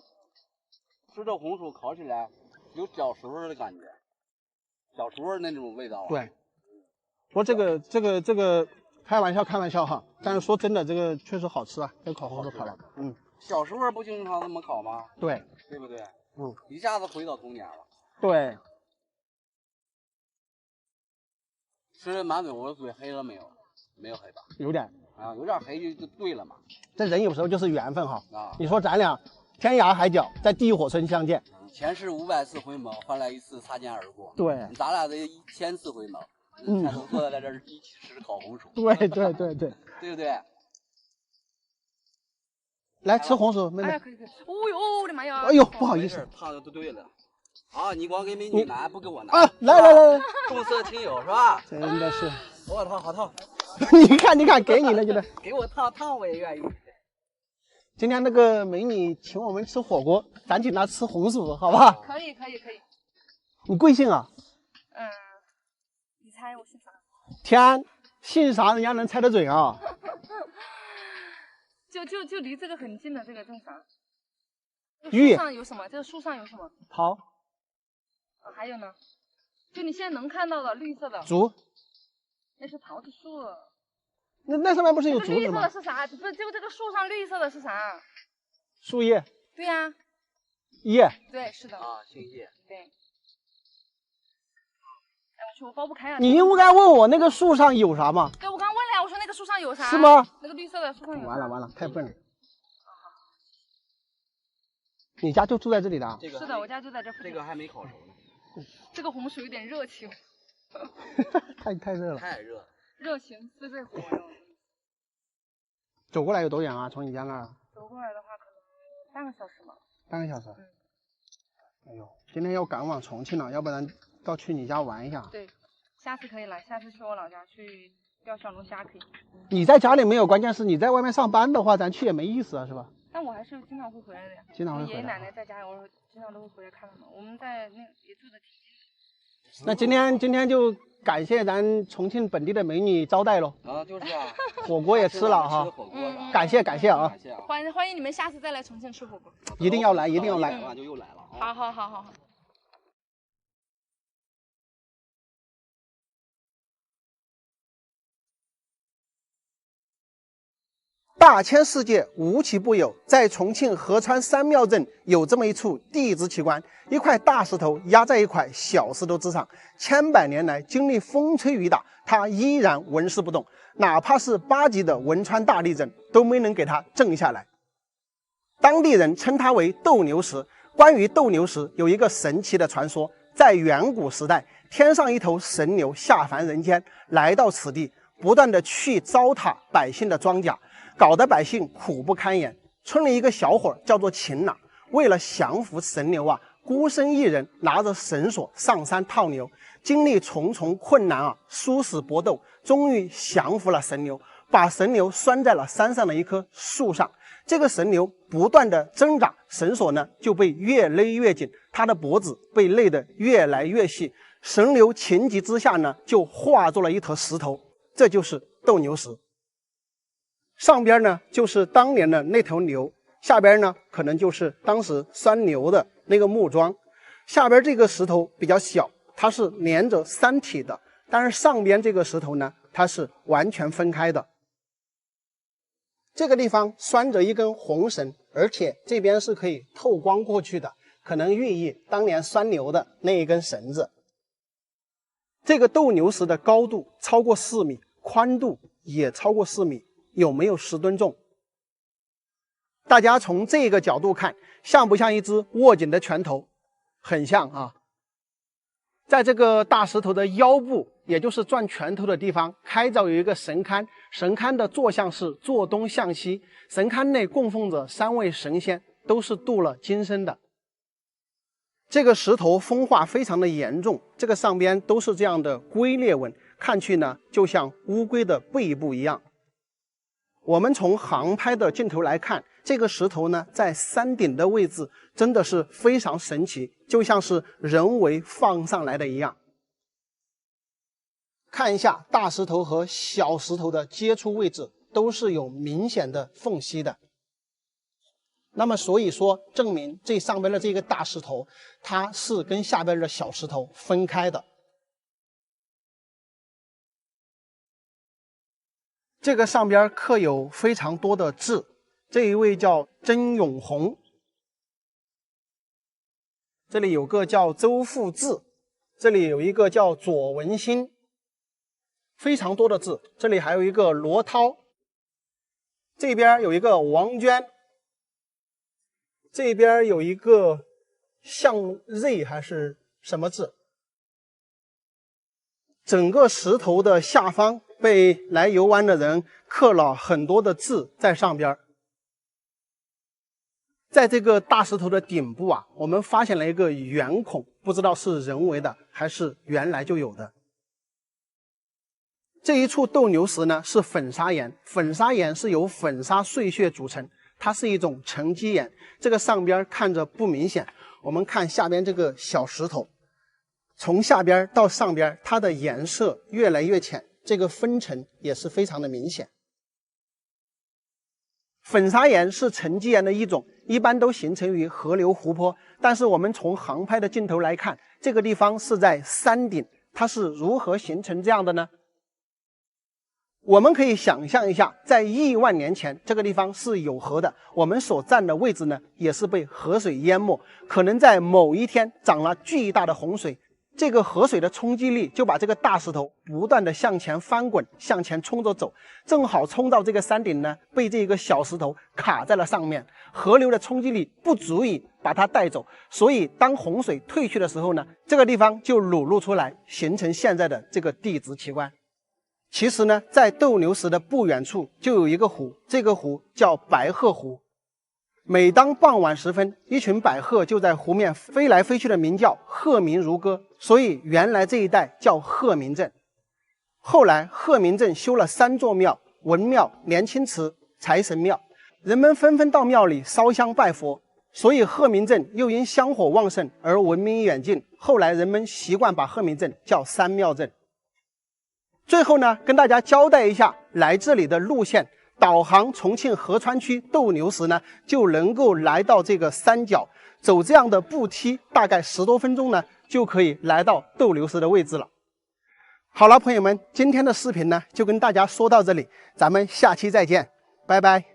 吃这红薯烤起来有小时候的感觉，小时候那种味道。对，不过这个开玩笑哈，但是说真的，这个确实好吃啊，这烤红薯烤的。小时候不经常这么烤吗？对，对不对？一下子回到童年了。对。吃的满嘴我的嘴黑了没有？没有黑吧？有点啊，有点黑就对了嘛。这人有时候就是缘分哈。啊，你说咱俩天涯海角在地火村相见，前世500次回眸，换来1次擦肩而过。对，咱俩得1000次回眸，才能坐在这儿一起吃烤红薯。对，对不对？来吃红薯，妹妹。哎，可以。哦呦，我的妈呀！哎呦，不好意思，烫的都对了。啊，你光给美女拿，不给我拿啊！来，重色轻友是吧？真的是，我烫好烫。你看，给你了，觉得给我烫我也愿意。今天那个美女请我们吃火锅，咱请她吃红薯，好不好？可以。你贵姓啊？你猜我姓啥？天，姓啥人家能猜得准啊？就离这个很近的这个叫啥？玉。树上有什么？这个树上有什么？桃。还有呢？就你现在能看到的绿色的。竹。那是桃子树。那上面不是有竹子吗？绿色的是啥？不是，就这个树上绿色的是啥？树叶。对呀。叶。对，是的。啊，姓叶。对。哎，我去，我剥不开啊。你应该问我那个树上有啥嘛？对，我刚问了呀，我说那个树上有啥？是吗？那个绿色的树上有啥？完了，太笨了。你家就住在这里的啊？是的，我家就在这附近。这个还没烤熟呢。这个红薯有点热情。太热了。太热了。热情是最火热。走过来有多远啊？从你家那儿？走过来的话，可能半个小时吧。半个小时。哎呦，今天要赶往重庆了，要不然到去你家玩一下。对，下次可以来，下次去我老家去钓小龙虾可以。你在家里没有，关键是你在外面上班的话，咱去也没意思啊，是吧？但我还是经常会回来的呀。经常会回来。爷爷奶奶在家，我经常都会回来看他们。我们在那也住的挺近的。那今天就感谢咱重庆本地的美女招待喽。啊，就是啊。火锅也吃了哈。感谢啊。欢迎你们下次再来重庆吃火锅。一定要来。就又来了。好。大千世界无奇不有，在重庆合川三庙镇有这么一处地质奇观，一块大石头压在一块小石头之上，千百年来经历风吹雨打，它依然纹丝不动，哪怕是8级的汶川大地震都没能给它震下来。当地人称它为斗牛石。关于斗牛石有一个神奇的传说，在远古时代，天上一头神牛下凡人间，来到此地，不断的去糟蹋百姓的庄稼，搞得百姓苦不堪言。村里一个小伙叫做秦朗，为了降服神牛啊，孤身一人拿着绳索上山套牛，经历重重困难啊，殊死搏斗，终于降服了神牛，把神牛拴在了山上的一棵树上。这个神牛不断的挣扎，绳索呢就被越勒越紧，它的脖子被勒得越来越细。神牛情急之下呢，就化作了一坨石头，这就是斗牛石。上边呢就是当年的那头牛，下边呢可能就是当时拴牛的那个木桩。下边这个石头比较小，它是连着山体的，但是上边这个石头呢，它是完全分开的。这个地方拴着一根红绳，而且这边是可以透光过去的，可能寓意当年拴牛的那一根绳子。这个斗牛石的高度超过4米，宽度也超过4米，有没有10吨重？大家从这个角度看，像不像一只握紧的拳头？很像啊。在这个大石头的腰部，也就是转拳头的地方，开凿有一个神龛，神龛的坐向是坐东向西，神龛内供奉着3位神仙，都是度了今生的。这个石头风化非常的严重，这个上边都是这样的龟裂纹，看去呢就像乌龟的背部一样。我们从航拍的镜头来看，这个石头呢在山顶的位置真的是非常神奇，就像是人为放上来的一样。看一下大石头和小石头的接触位置都是有明显的缝隙的。那么所以说证明这上边的这个大石头它是跟下边的小石头分开的。这个上边刻有非常多的字，这一位叫曾永红，这里有个叫周富志，这里有一个叫左文新，非常多的字。这里还有一个罗涛，这边有一个王娟，这边有一个向瑞还是什么字。整个石头的下方被来游玩的人刻了很多的字在上边。在这个大石头的顶部啊，我们发现了一个圆孔，不知道是人为的还是原来就有的。这一处斗牛石呢是粉砂岩，粉砂岩是由粉砂碎屑组成，它是一种沉积岩。这个上边看着不明显，我们看下边这个小石头，从下边到上边，它的颜色越来越浅，这个分层也是非常的明显。粉砂岩是沉积岩的一种，一般都形成于河流湖泊，但是我们从航拍的镜头来看，这个地方是在山顶，它是如何形成这样的呢？我们可以想象一下，在亿万年前，这个地方是有河的，我们所站的位置呢，也是被河水淹没，可能在某一天涨了巨大的洪水，这个河水的冲击力就把这个大石头不断的向前翻滚，向前冲着走，正好冲到这个山顶呢，被这个小石头卡在了上面，河流的冲击力不足以把它带走，所以当洪水退去的时候呢，这个地方就裸露出来，形成现在的这个地质奇观。其实呢，在斗牛石的不远处就有一个湖，这个湖叫白鹤湖。每当傍晚时分，一群白鹤就在湖面飞来飞去的鸣叫，鹤鸣如歌，所以原来这一带叫鹤鸣镇。后来鹤鸣镇修了3座庙，文庙、莲清池、财神庙，人们纷纷到庙里烧香拜佛，所以鹤鸣镇又因香火旺盛而闻名远近。后来人们习惯把鹤鸣镇叫三庙镇。最后呢，跟大家交代一下来这里的路线，导航重庆合川区斗牛石呢，就能够来到这个山脚，走这样的步梯，大概10多分钟呢，就可以来到斗牛石的位置了。好了，朋友们，今天的视频呢，就跟大家说到这里，咱们下期再见，拜拜。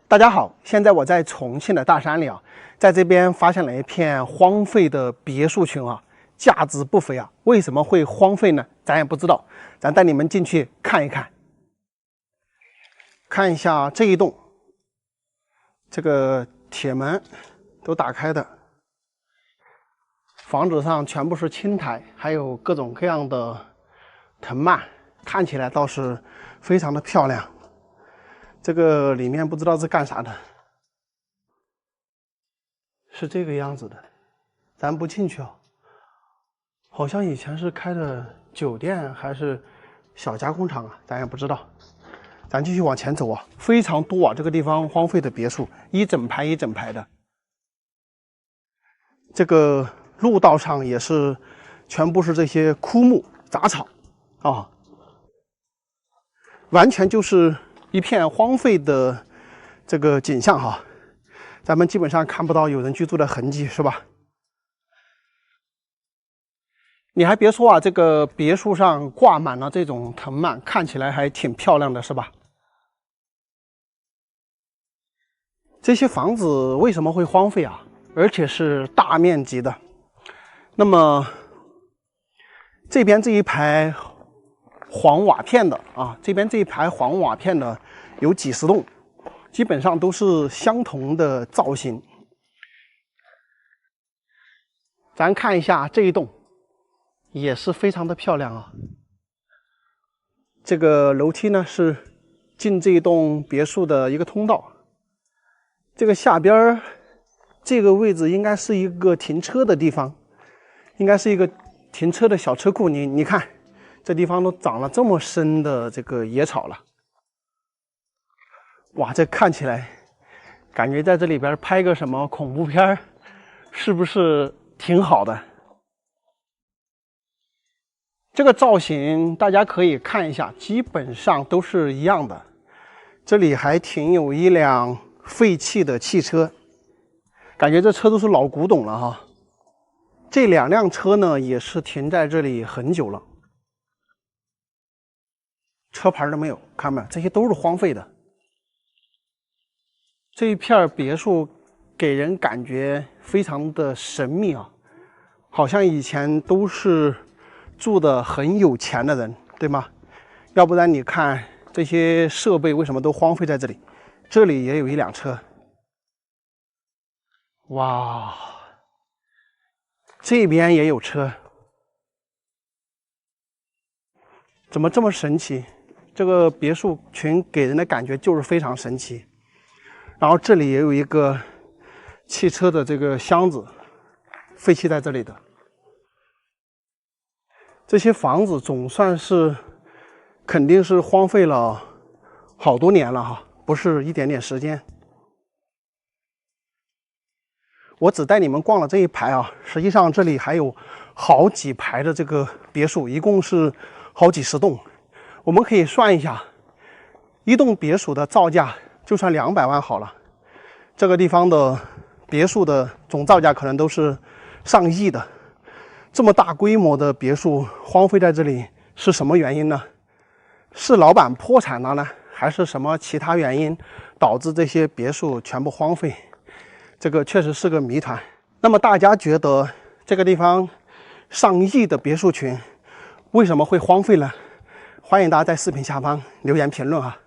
大家好，现在我在重庆的大山里啊，在这边发现了一片荒废的别墅群啊，价值不菲啊。为什么会荒废呢？咱也不知道，咱带你们进去看一看。看一下这一栋，这个铁门都打开的，房子上全部是青苔，还有各种各样的藤蔓，看起来倒是非常的漂亮。这个里面不知道是干啥的，是这个样子的，咱不进去啊。好像以前是开的酒店还是小加工厂啊，咱也不知道。咱继续往前走啊，非常多啊，这个地方荒废的别墅，一整排一整排的。这个路道上也是全部是这些枯木杂草啊，完全就是一片荒废的这个景象哈。咱们基本上看不到有人居住的痕迹，是吧？你还别说啊，这个别墅上挂满了这种藤蔓，看起来还挺漂亮的，是吧？这些房子为什么会荒废啊？而且是大面积的。那么这边这一排黄瓦片的啊，这边这一排黄瓦片的有几十栋，基本上都是相同的造型。咱看一下这一栋，也是非常的漂亮啊。这个楼梯呢是进这一栋别墅的一个通道。这个下边这个位置应该是一个停车的地方，应该是一个停车的小车库。你看，这地方都长了这么深的这个野草了。哇，这看起来感觉在这里边拍个什么恐怖片，是不是挺好的？这个造型大家可以看一下，基本上都是一样的。这里还停有一辆废弃的汽车，感觉这车都是老古董了哈。这2辆车呢也是停在这里很久了，车牌都没有，看到没有？这些都是荒废的。这一片别墅给人感觉非常的神秘啊，好像以前都是住的很有钱的人，对吗？要不然你看这些设备为什么都荒废在这里？这里也有一辆车。哇，这边也有车，怎么这么神奇？这个别墅群给人的感觉就是非常神奇。然后这里也有一个汽车的这个箱子，废弃在这里的。这些房子总算是肯定是荒废了好多年了哈，不是一点点时间。我只带你们逛了这一排啊，实际上这里还有好几排的这个别墅，一共是好几十栋。我们可以算一下，一栋别墅的造价就算200万好了，这个地方的别墅的总造价可能都是上亿的。这么大规模的别墅荒废在这里是什么原因呢？是老板破产了呢，还是什么其他原因导致这些别墅全部荒废？这个确实是个谜团。那么大家觉得这个地方上亿的别墅群为什么会荒废呢？欢迎大家在视频下方留言评论啊。